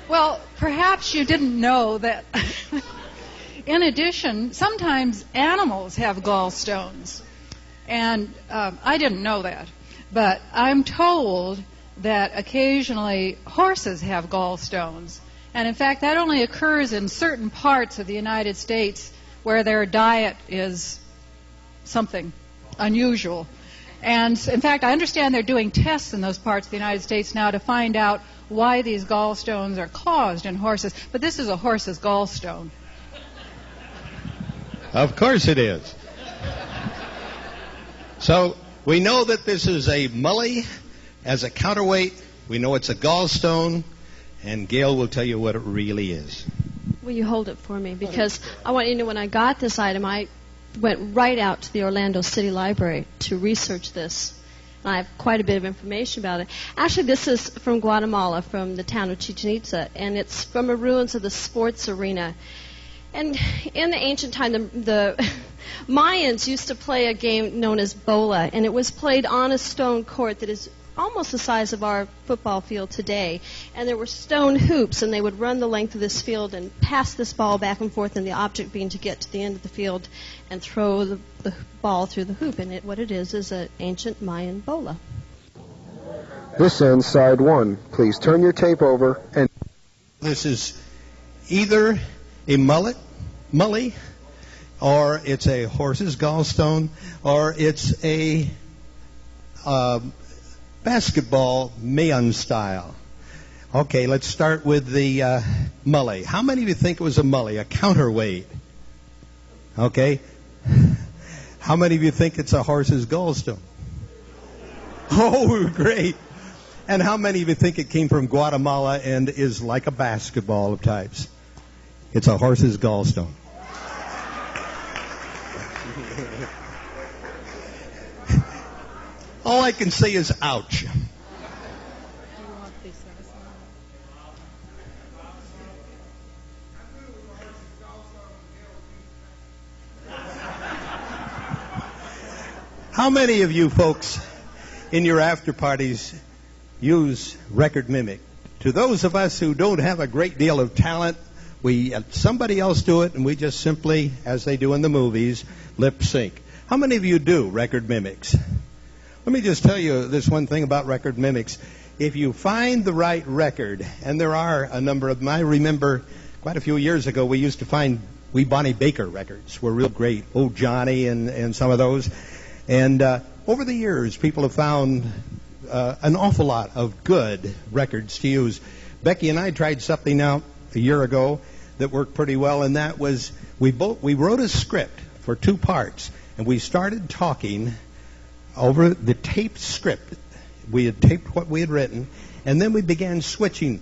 Well, perhaps you didn't know that. In addition, sometimes animals have gallstones. And I didn't know that. But I'm told that occasionally horses have gallstones. And in fact, that only occurs in certain parts of the United States where their diet is something unusual. And in fact, I understand they're doing tests in those parts of the United States now to find out why these gallstones are caused in horses. But this is a horse's gallstone. Of course it is. So we know that this is a mully as a counterweight. We know it's a gallstone. And Gail will tell you what it really is. Will you hold it for me? Because I want you to know when I got this item, I went right out to the Orlando City Library to research this. And I have quite a bit of information about it. Actually, this is from Guatemala, from the town of Chichen Itza, and it's from the ruins of the sports arena. And in the ancient time, the Mayans used to play a game known as bola, and it was played on a stone court that is almost the size of our football field today. And there were stone hoops, and they would run the length of this field and pass this ball back and forth, and the object being to get to the end of the field and throw the ball through the hoop. And what it is an ancient Mayan bola. This ends side one. Please turn your tape over and... This is either a mully, or it's a horse's gallstone, or it's a basketball Mayan style. Okay, let's start with the mully. How many of you think it was a mully, a counterweight? Okay. How many of you think it's a horse's gallstone? Oh, great. And how many of you think it came from Guatemala and is like a basketball of types? It's a horse's gallstone. All I can say is ouch. How many of you folks in your after parties use record mimic? To those of us who don't have a great deal of talent, we let somebody else do it, and we just simply, as they do in the movies, lip sync. How many of you do record mimics? Let me just tell you this one thing about record mimics. If you find the right record, and there are a number of them, I remember quite a few years ago we used to find Wee Bonnie Baker records were real great. Oh, Johnny and some of those. And over the years, people have found an awful lot of good records to use. Becky and I tried something out a year ago that worked pretty well, and that was we wrote a script for 2 parts, and we started talking over the taped script. We had taped what we had written, and then we began switching.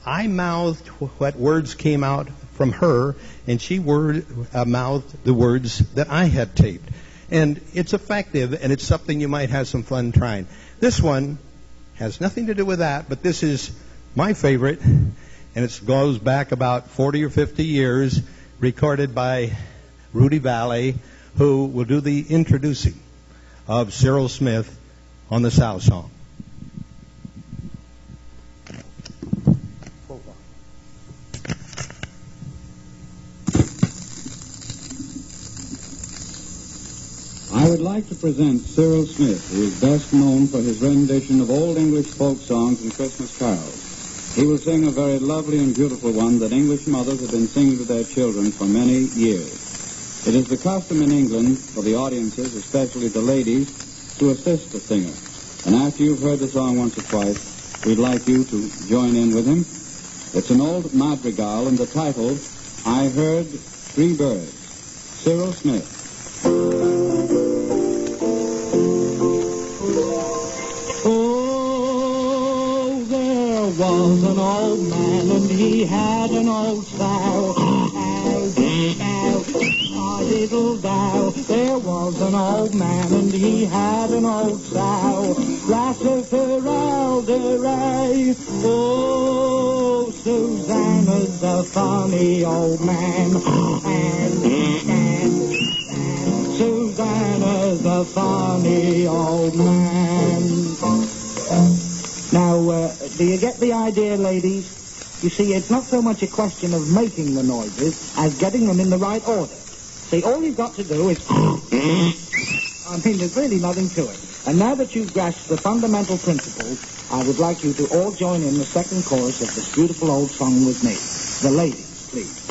I mouthed what words came out from her, and she mouthed the words that I had taped. And it's effective, and it's something you might have some fun trying. This one has nothing to do with that, but this is my favorite, and it goes back about 40 or 50 years, recorded by Rudy Valley, who will do the introducing of Cyril Smith on the South Song. I would like to present Cyril Smith, who is best known for his rendition of old English folk songs and Christmas carols. He will sing a very lovely and beautiful one that English mothers have been singing to their children for many years. It is the custom in England for the audiences, especially the ladies, to assist the singer. And after you've heard the song once or twice, we'd like you to join in with him. It's an old madrigal, and the title, I Heard 3 Birds. Cyril Smith. Oh, there was an old man and he had an old sow. Diddle-dow. There was an old man and he had an old sow. Lass-a-fer-al-de-ray. Oh, Susanna's a funny old man. And Susanna's a funny old man. Now, do you get the idea, ladies? You see, it's not so much a question of making the noises as getting them in the right order. See, all you've got to do is... I mean, there's really nothing to it. And now that you've grasped the fundamental principles, I would like you to all join in the second chorus of this beautiful old song with me. The ladies, please.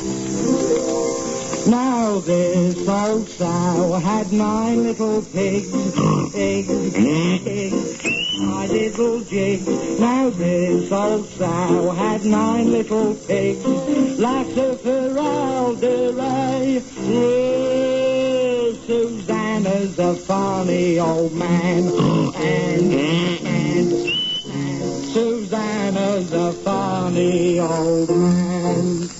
Now this old sow had 9 little pigs, my little jig. Now this old sow had 9 little pigs, lass-a-fer-al-de-ray. Oh, Susanna's a funny old man, and Susanna's a funny old man.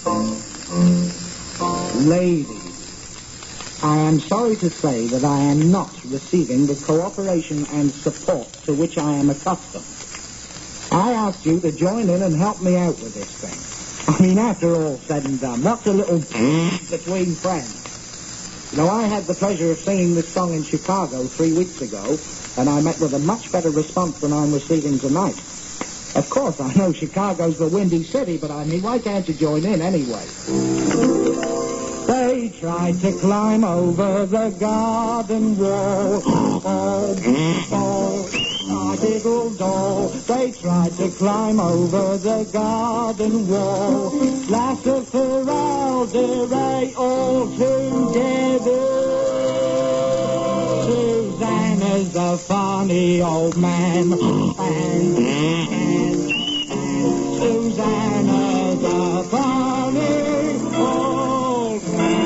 Ladies, I am sorry to say that I am not receiving the cooperation and support to which I am accustomed. I asked you to join in and help me out with this thing. I mean, after all said and done, what's a little between friends? You know, I had the pleasure of singing this song in Chicago 3 weeks ago, and I met with a much better response than I'm receiving tonight. Of course, I know Chicago's the windy city, but I mean, why can't you join in anyway? They tried to climb over the garden wall. Oh, diddle-doll. They tried to climb over the garden wall. Lass-a-fer-al-de-ray all together. Susanna's a funny old man, and Susanna's a funny old man.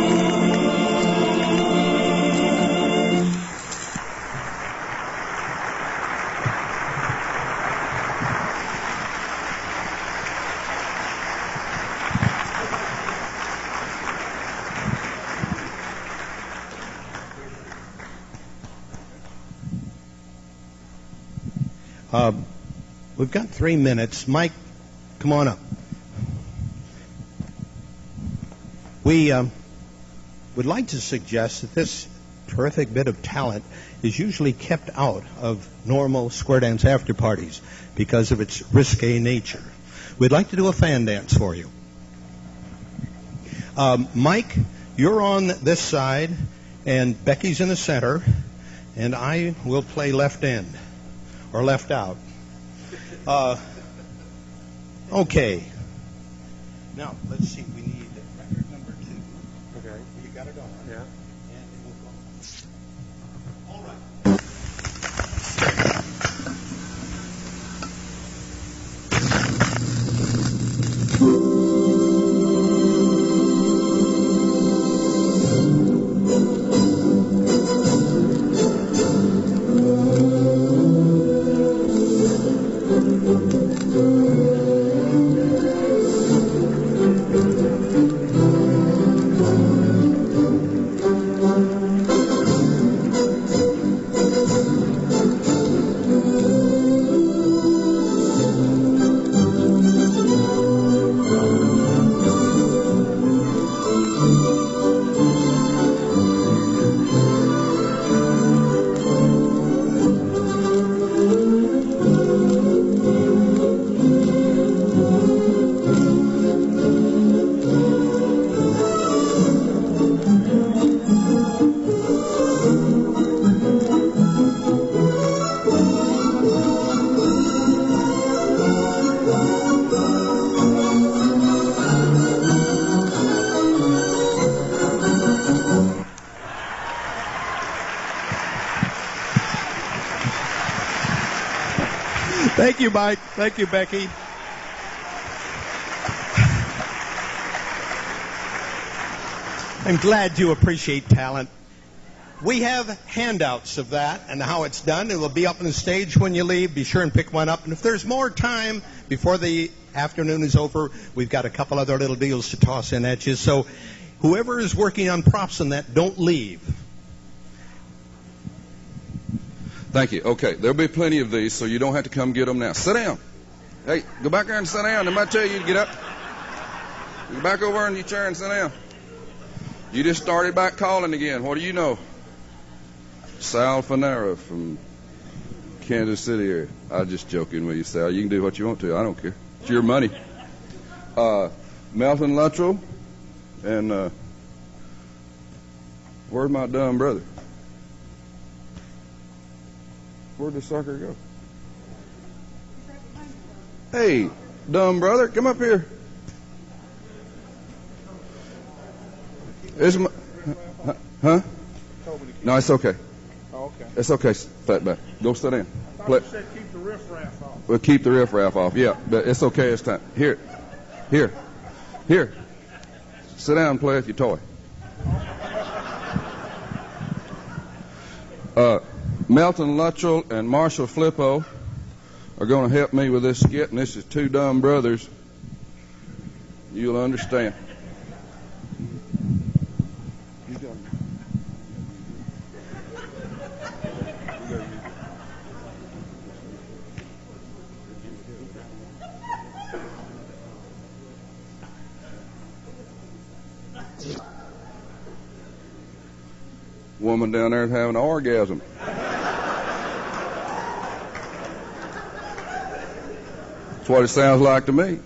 We've got 3 minutes. Mike, come on up. We would like to suggest that this terrific bit of talent is usually kept out of normal square dance after parties because of its risque nature. We'd like to do a fan dance for you. Mike, you're on this side, and Becky's in the center, and I will play left end, or left out. Okay. Now, let's see. We need record number 2. Okay. You got it on. Yeah. And it will go. All right. Thank you, Mike. Thank you, Becky. I'm glad you appreciate talent. We have handouts of that and how it's done. It will be up on the stage when you leave. Be sure and pick one up. And if there's more time before the afternoon is over, we've got a couple other little deals to toss in at you. So whoever is working on props on that, don't leave. Thank you. Okay, there'll be plenty of these, so you don't have to come get them now. Sit down. Hey, go back there and sit down. They might tell you to get up. Go back over in your chair and sit down. You just started back calling again. What do you know? Sal Fanera from Kansas City area. I'm just joking with you, Sal. You can do what you want to. I don't care. It's your money. Melton Luttrell and where's my dumb brother? Where'd the sucker go? Hey, dumb brother, come up here. Is my, huh? No, it's okay. Oh, okay. It's okay, fatback. Go sit down. I thought you said keep the riffraff off. We'll keep the riffraff off. Yeah, but it's okay. It's time. Here. Sit down and play with your toy. Melton Luttrell and Marshall Flippo are going to help me with this skit, and this is Two Dumb Brothers. You'll understand. Woman down there is having an orgasm. That's what it sounds like to me.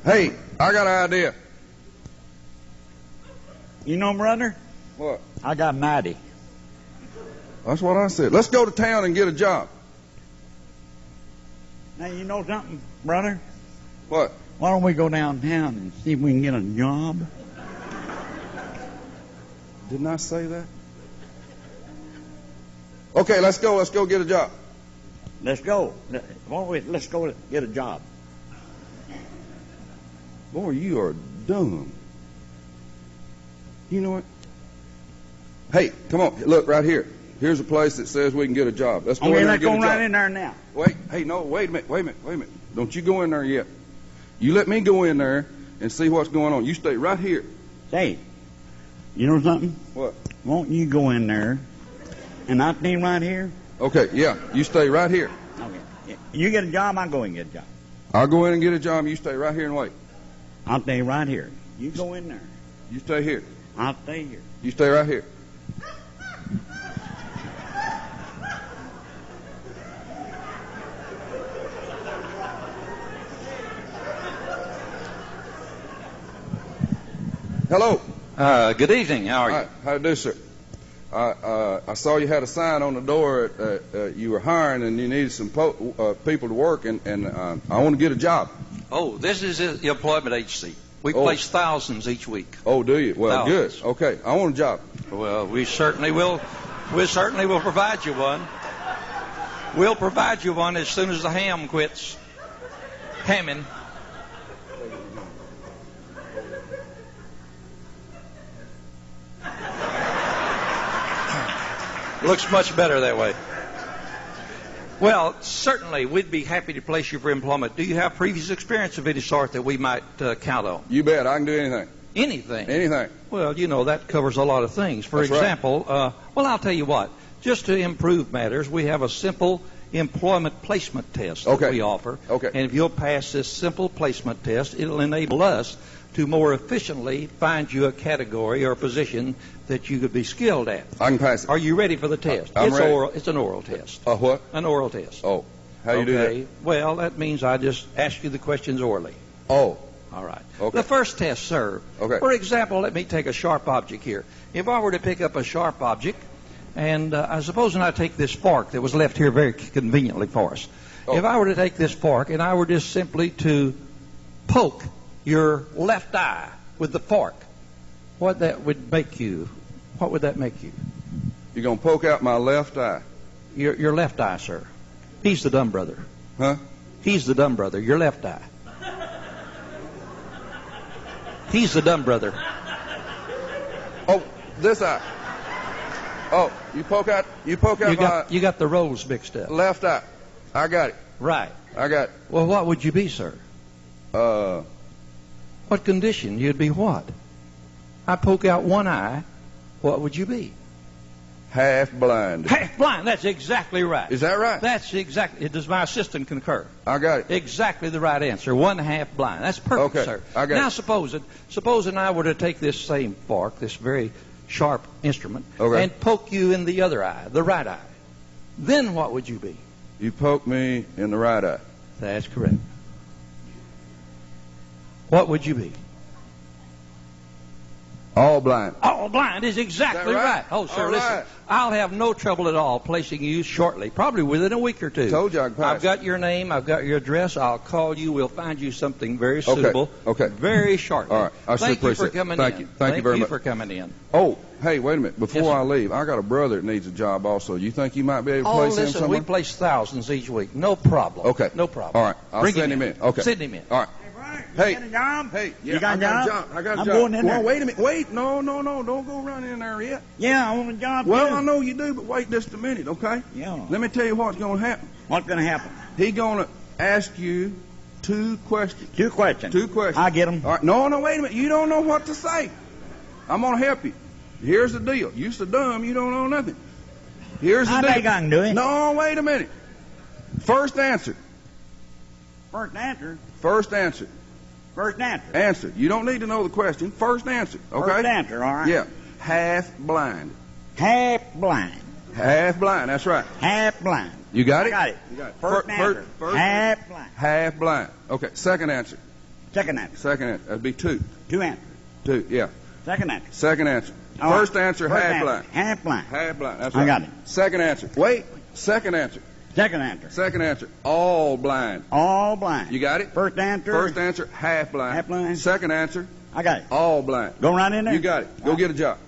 Hey, I got an idea. You know, brother? What? I got Maddie. That's what I said. Let's go to town and get a job. Now, you know something, brother? What? Why don't we go downtown and see if we can get a job? Didn't I say that? Okay, let's go. Let's go get a job. Let's go. Let's go get a job. Boy, you are dumb. You know what? Hey, come on. Look, right here. Here's a place that says we can get a job. Let's go in there and get a job. Let's go right in there now. Wait. Hey, no, wait a minute. Don't you go in there yet. You let me go in there and see what's going on. You stay right here. Say, you know something? What? Won't you go in there and I'll stay right here? Okay, yeah. You stay right here. Okay. You get a job, I'll go and get a job. I'll go in and get a job. You stay right here and wait. I'll stay right here. You go in there. You stay here. I'll stay here. You stay right here. Hello. Good evening. How are you? How do you do, sir? I saw you had a sign on the door you were hiring and you needed some people to work, and I want to get a job. Oh, this is the employment agency. We place thousands each week. Oh, do you? Well, thousands. Good. Okay, I want a job. Well, we certainly will. We certainly will provide you one. We'll provide you one as soon as the ham quits hamming. Looks much better that way. Well, certainly, we'd be happy to place you for employment. Do you have previous experience of any sort that we might count on? You bet. I can do anything. Anything? Anything. Well, you know, that covers a lot of things. For That's example, well, I'll tell you what. Just to improve matters, we have a simple employment placement test that we offer. Okay. And if you'll pass this simple placement test, it'll enable us to more efficiently find you a category or a position that you could be skilled at. I can pass it. Are you ready for the test? I'm ready. It's an oral test. A what? An oral test. Oh. How you do that? Well, that means I just ask you the questions orally. Oh. All right. Okay. The first test, sir. Okay. For example, let me take a sharp object here. If I were to pick up a sharp object, and I suppose I take this fork that was left here very conveniently for us. Oh. If I were to take this fork and I were just simply to poke your left eye with the fork, what would that make you? You're going to poke out my left eye. Your left eye, sir. He's the dumb brother. Huh? He's the dumb brother. Your left eye. He's the dumb brother. Oh, This eye. Oh, you poke out You my got the rows mixed up. left eye. I got it. Right. I got it. Well, what would you be, sir? What condition? You'd be what? I poke out one eye. What would you be? Half blind. Half blind. That's exactly right. Is that right? That's exactly. Does my assistant concur? I got it. Exactly the right answer. 1/2 blind. That's perfect, Okay, sir. I got now, it. supposing I were to take this same fork, this very sharp instrument, Okay. and poke you in the other eye, the right eye. Then what would you be? You poke me in the right eye. That's correct. What would you be? All blind. All blind is exactly Is that right? Oh, sir, All listen. right. I'll have no trouble at all placing you shortly, probably within a week or two. Told you I could pass. I've got your name. I've got your address. I'll call you. We'll find you something very suitable. Okay. Very shortly. All right. I sure Thank you appreciate for coming Thank in. you. Thank you very much. for coming in. Oh, hey, wait a minute. Before Yes, sir. I leave, I got a brother that needs a job also. You think you might be able to Oh, place him listen, somewhere? we place thousands each week. No problem. Okay. No problem. All right. I'll Bring send him in. Okay. Send him in. All right. Hey, you got a job? Hey, yeah, You got a job? I got a I'm job. going in there. Well, wait a minute. Wait. No. Don't go running in there yet. Yeah, I want a job Well, too. I know you do, but wait just a minute, okay? Yeah. Let me tell you what's going to happen. What's going to happen? He's going to ask you 2 questions. 2 questions. 2 questions. I get them. All right. No, wait a minute. You don't know what to say. I'm going to help you. Here's the deal. You so dumb, you don't know nothing. Here's the I deal. think I can do it. No, wait a minute. First answer. First answer. First answer. First answer. Answer. You don't need to know the question. First answer. Okay? First answer, all right. Yeah. Half blind. Half blind. Half blind. That's right. Half blind. You got it? I got it. You got it. First answer. Half blind. Half blind. Okay. Second answer. Second answer. Second answer. That'd be 2. 2 answers. 2. Yeah. Second answer. Second answer. All First right. answer. First Half answer. blind. Half blind. Half blind. That's I right. got it. Second answer. Wait. Second answer. Second answer. Second answer. All blind. All blind. You got it? First answer. First answer. Half blind. Half blind. Second answer. I got it. All blind. Go right in there. You got it. Go get a job.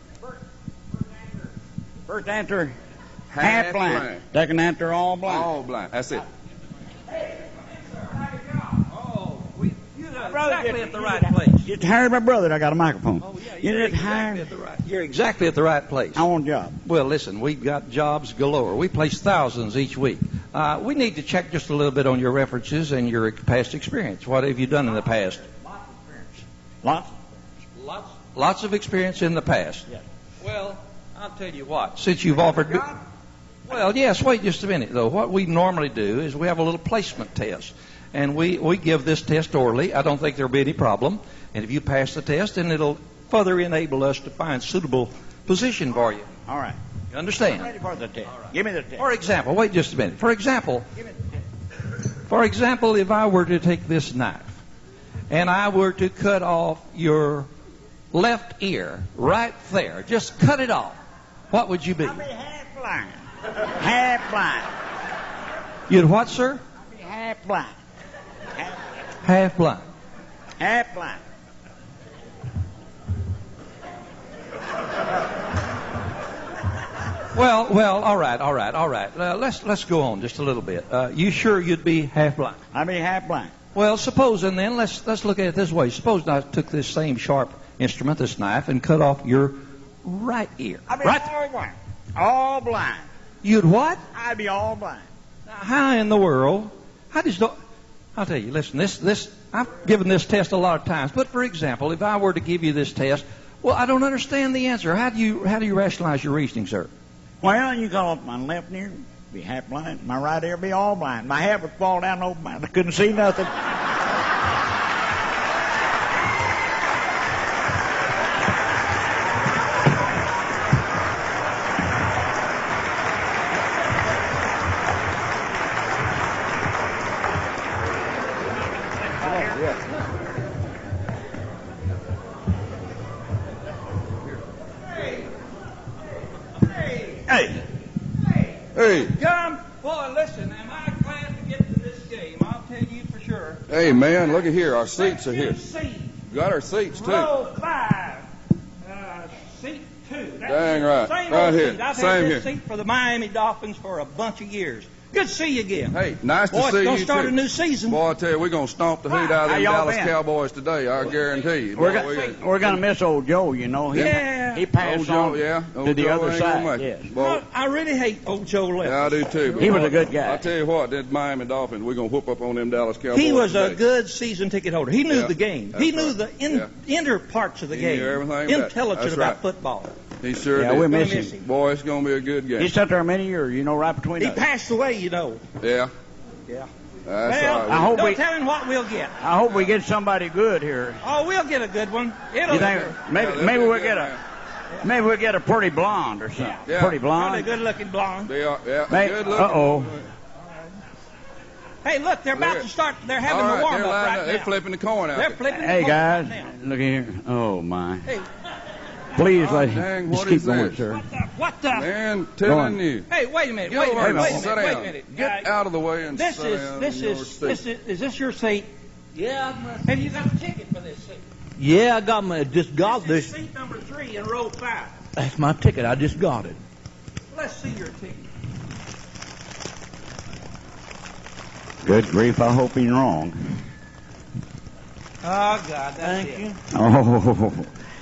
First answer. Half blind. Second answer. All blind. All blind. That's it. Exactly at the right place. You hired my brother. I got a microphone. Oh, yeah, You you're just hired. You're exactly at the right place. I want a job. Well, listen, we've got jobs galore. We place thousands each week. We need to check just a little bit on your references and your past experience. What have you done in the past? Lots. Lots of experience in the past. Yes. Well, I'll tell you what. Since you've offered... Well, yes, wait just a minute, though. What we normally do is we have a little placement test. And we give this test orally. I don't think there'll be any problem. And if you pass the test, then it'll further enable us to find suitable position for you. All right. You understand? I'm ready for the test. Give me the test. For example, wait just a minute. For example, if I were to take this knife and I were to cut off your left ear right there, just cut it off, what would you be? I'll be half blind. Half blind. You'd what, sir? I'll be half blind. Half blind. Half blind. Well, all right. Let's go on just a little bit. You sure you'd be half blind? I'll be half blind. Well, supposing then, let's look at it this way. Suppose I took this same sharp instrument, this knife, and cut off your right ear. I'll be Right. all blind. All blind. You'd what? I'd be all blind. Now, how in the world? I'll tell you. Listen, this I've given this test a lot of times. But for example, if I were to give you this test, well, I don't understand the answer. How do you rationalize your reasoning, sir? Well, you cut off my left ear, be half blind. My right ear be all blind. My hat would fall down over my. I couldn't see nothing. Hey. John, boy, listen, am I glad to get to this game? I'll tell you for sure. Hey, man, look at here. Our seats are here. Seat. Got our seats, too. Row 5. Seat 2. That's Dang right. Same Right old here. seat. I've Same had here. this seat for the Miami Dolphins for a bunch of years. Good to see you again. Hey, nice to Boy, see it's you, gonna start too. a new season. Boy, I tell you, we're going to stomp the hoot out of How them y'all Dallas been? Cowboys today, I guarantee you. We're going to miss old Joe, you know. Him. Yeah, Yeah. He passed on to the other side. Yes. Well, I really hate old Joe left. Yeah, I do too. He was a good guy. I tell you what, that Miami Dolphins, we're gonna whoop up on them Dallas Cowboys. He was today. a good season ticket holder. He knew the game. He knew the inner parts of the game. Knew everything Intelligent about football. He sure did. Yeah, we miss him. Boy, it's gonna be a good game. He sat there many years, right between us. He passed away, Yeah. Yeah. That's well, all right. don't tell him what we'll get. I hope we get somebody good here. Oh, we'll get a good one. You think maybe we'll get a pretty blonde or something. Yeah. Pretty blonde. Really good-looking blonde. They are. Yeah. Good looking. Uh-oh. Hey, look, they're about to start. They're having the warm-up right now. They're flipping the coin out. They're flipping Hey, the guys, coin right now. look here. Oh, my. Hey. Please, let's what keep is going, this? sir. What the? Man, telling you. Hey, wait a minute. Get Wait a over minute. and sit down. Get out of the way and sit down. Is this your seat? Yeah. Have you got a ticket for this seat? Yeah, I got just got This this. is seat number 3 in row 5. That's my ticket. I just got it. Let's see your ticket. Good grief, I hope he's wrong. Oh, God, that's it. Oh,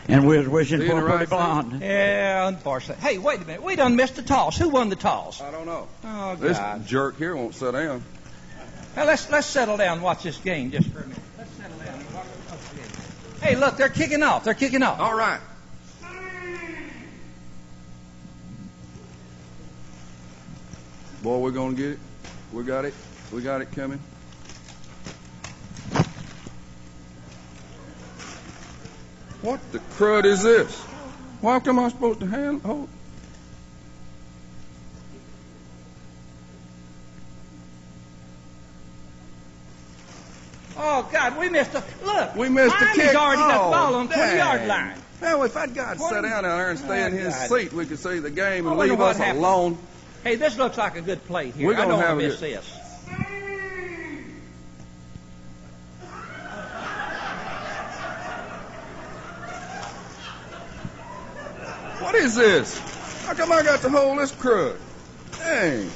and we was wishing for a pretty blonde. Yeah, unfortunately. Hey, wait a minute. We done missed the toss. Who won the toss? I don't know. Oh, This God. jerk here won't sit down. Now, let's settle down and watch this game just for a minute. Let's settle down and watch this game. Hey, look, they're kicking off. They're kicking off. All right. Boy, we're going to get it. We got it. We got it coming. What the crud is this? Why come I supposed to hold? Oh, God, we missed a... Look, We missed the Miami's kick. already got the ball on the dang. 20-yard line. Now, if that guy'd sit down there and stay in his God. seat, we could see the game I and wonder leave what us happened. alone. Hey, this looks like a good play here. We're I gonna don't want have to a miss good- this. What is this? How come I got to hold this crud? Dang.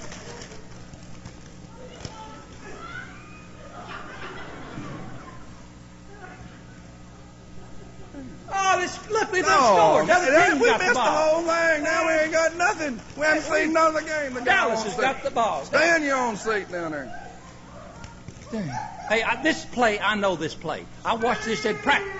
Oh, look, we done scored. The other team we got the missed the ball. whole thing. Now we ain't got nothing. We haven't seen none of the game. The guy Dallas won't has sit. got the ball. Stay in your own seat down there. Hey, this play, I know this play. I watched this in practice.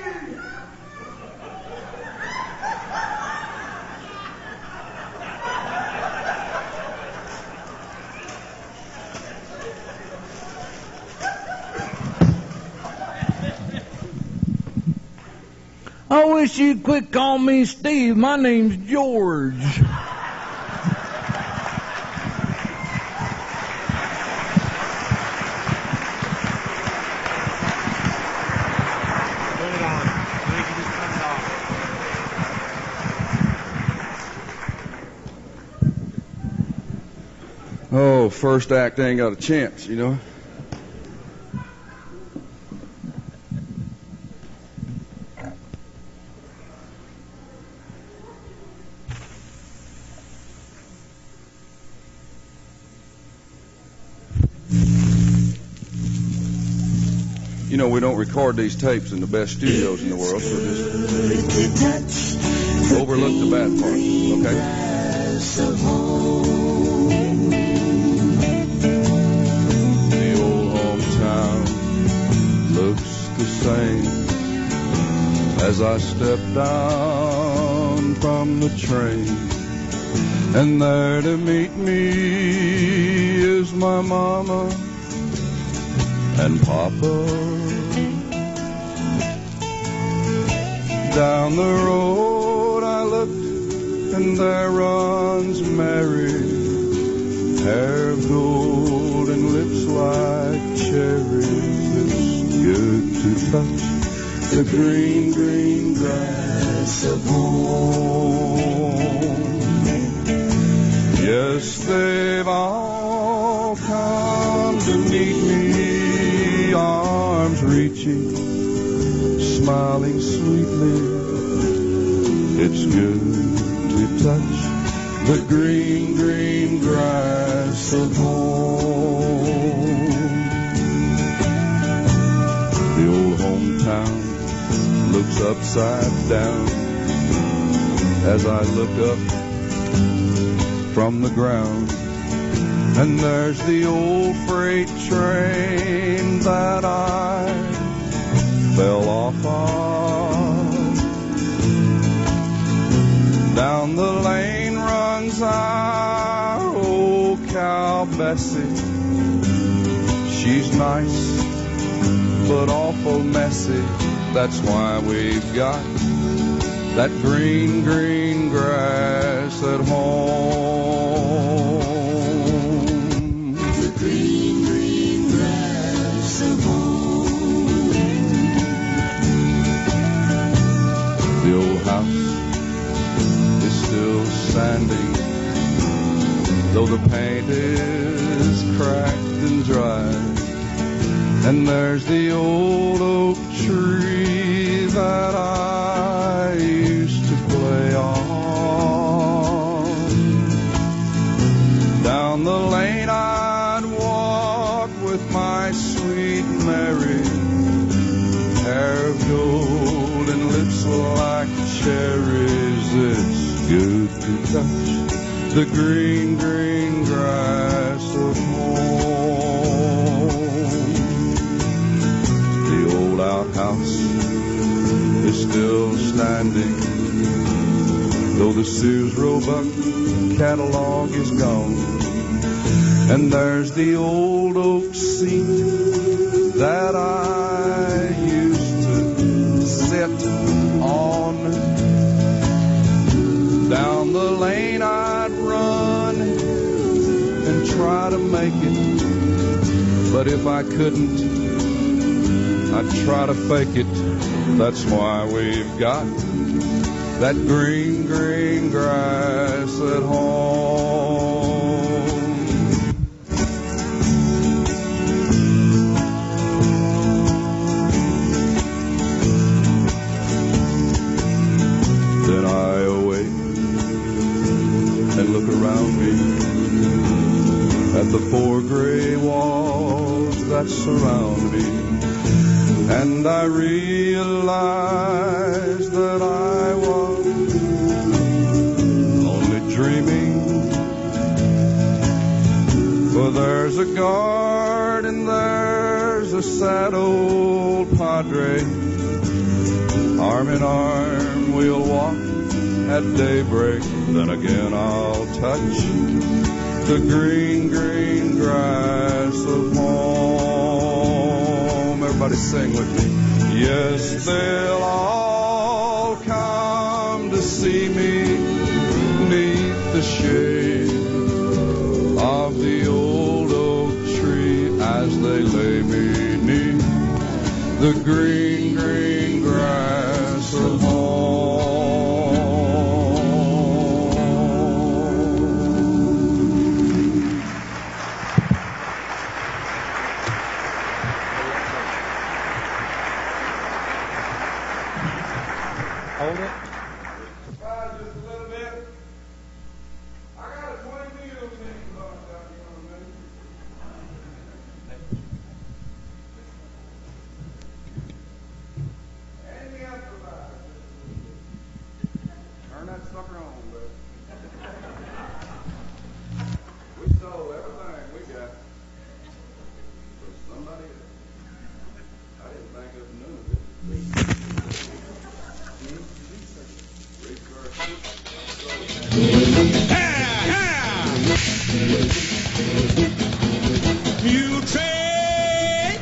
I wish you'd quit calling me Steve. My name's George. Oh, first act ain't got a chance, you know. You know, we don't record these tapes in the best studios in the world, so just overlook the bad part, okay? The old hometown looks the same as I step down from the train. And there to meet me is my mama and Papa. Down the road I look, and there runs Mary, hair of gold and lips like cherries. It's good to touch the green, green grass of home. Yes, they've all come to meet me, arms reaching, smiling sweetly. It's good to touch the green, green grass of home. The old hometown looks upside down as I look up from the ground. And there's the old freight train that I fell off of. Down the lane runs our old cow Bessie. She's nice, but awful messy. That's why we've got that green, green grass at home. The green, green grass at home. The old house is still standing, though the paint is cracked and dry. And there's the old oak tree that I used to play on. Down the lane I'd walk with my sweet Mary, hair of gold and lips like cherries. It's good to touch the green, green grass of home. The old outhouse is still standing, though the Sears Roebuck catalog is gone. And there's the old oak seat that I used to sit on. Down the lane I'd run and try to make it, but if I couldn't, I'd try to fake it. That's why we've got that green, green grass at home. Then I awake and look around me at the four gray walls that surround me, and I realize that I was only dreaming. For there's a guard and there's a sad old padre. Arm in arm we'll walk at daybreak. Then again I'll touch the green, green grass of home. Everybody sing with me. Yes, they'll all come to see me neath the shade of the old oak tree as they lay me neath the green, green grass of home. Hold it. Just a little bit. I got a 20 meal thing about that, you know what I mean? And the amplifier. Turn that sucker on, baby. We sold everything we got for somebody else. I didn't think of none of it. You trade,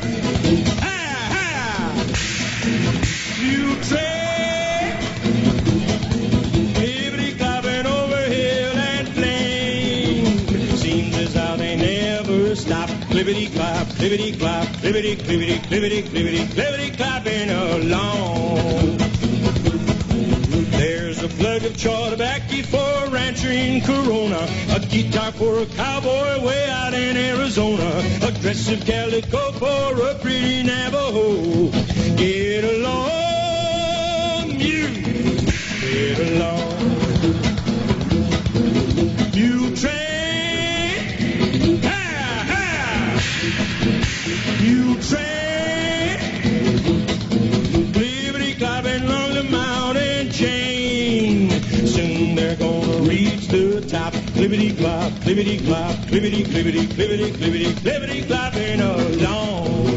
you trade, liberty clopping over hill and plain. Seems as how they never stop. Clippity clop, clippity clop, clippity, clippity, clippity, clippity, clippity clopping along. There's a plug of Chortobacco for a rancher in Corona, a guitar for a cowboy way out in Arizona, aggressive calico for a pretty Navajo. Get along, you get along. You train, you train, liberty clopping along the mountain chain. Soon clippity clop, clippity clop, clippity, clippity, clippity, clippity, clippity clopping along.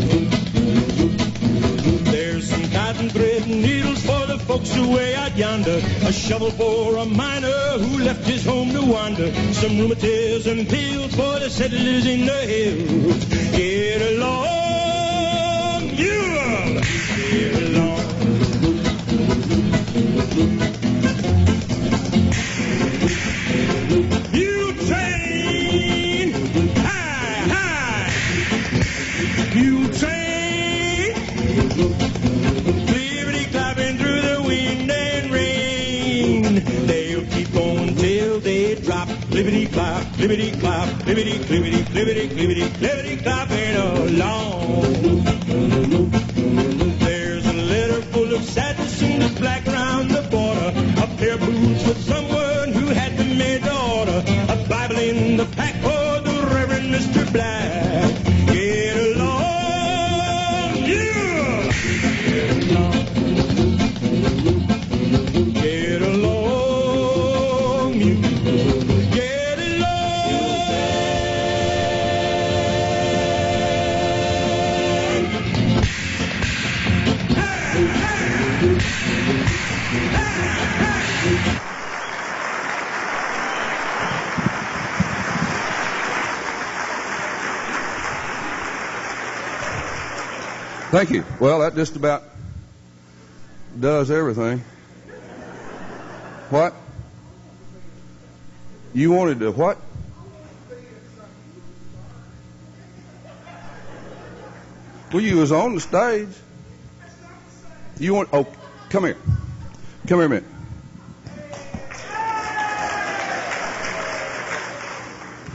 There's some cotton thread and needles for the folks away out yonder, a shovel for a miner who left his home to wander, some rheumatism pills for the settlers in the hills. Get along, you all, get along. You train, high, high. You train, clippity clopping through the wind and rain. They'll keep on till they drop. Clippity clop, clippity clop, clippity, clippity, clippity, clippity, clippity clopping along. There's a letter full of sadness and the black around the border, a pair of boots with someone who had been made to order, a Bible in the pack for the Reverend Mr. Black. Get along, yeah! Get along, you. Get Thank you. Well, that just about does everything. What? You wanted to what? Well, you was on the stage. You want? Oh, come here. Come here a minute.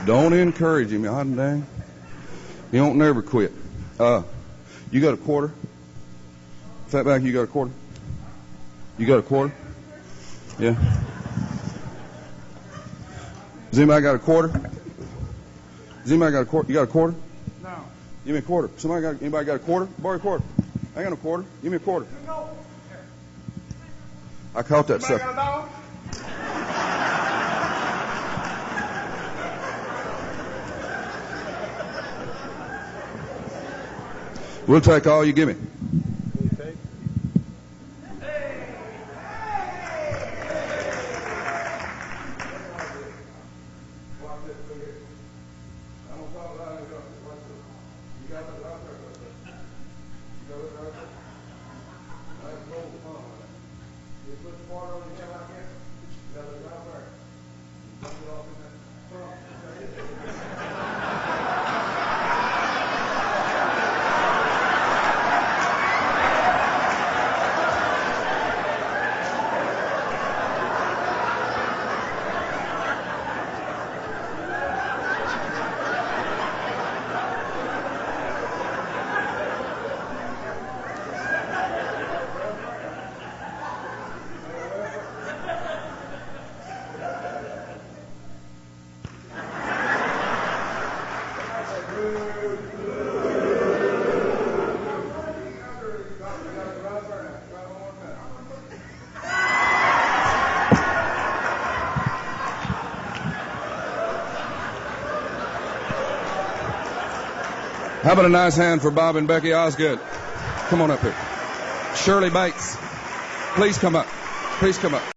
Don't encourage him, God dang. He don't never quit. You got a quarter? Fatback, you got a quarter? You got a quarter? Yeah. Has anybody got a quarter? Has anybody got a quarter? You got a quarter? No. Give me a quarter. Anybody got a quarter? Borrow a quarter. I ain't got no quarter. Give me a quarter. I caught that sucker. Got a dog? We'll take all you give me. How about a nice hand for Bob and Becky Osgood? Come on up here. Shirley Bates, please come up. Please come up.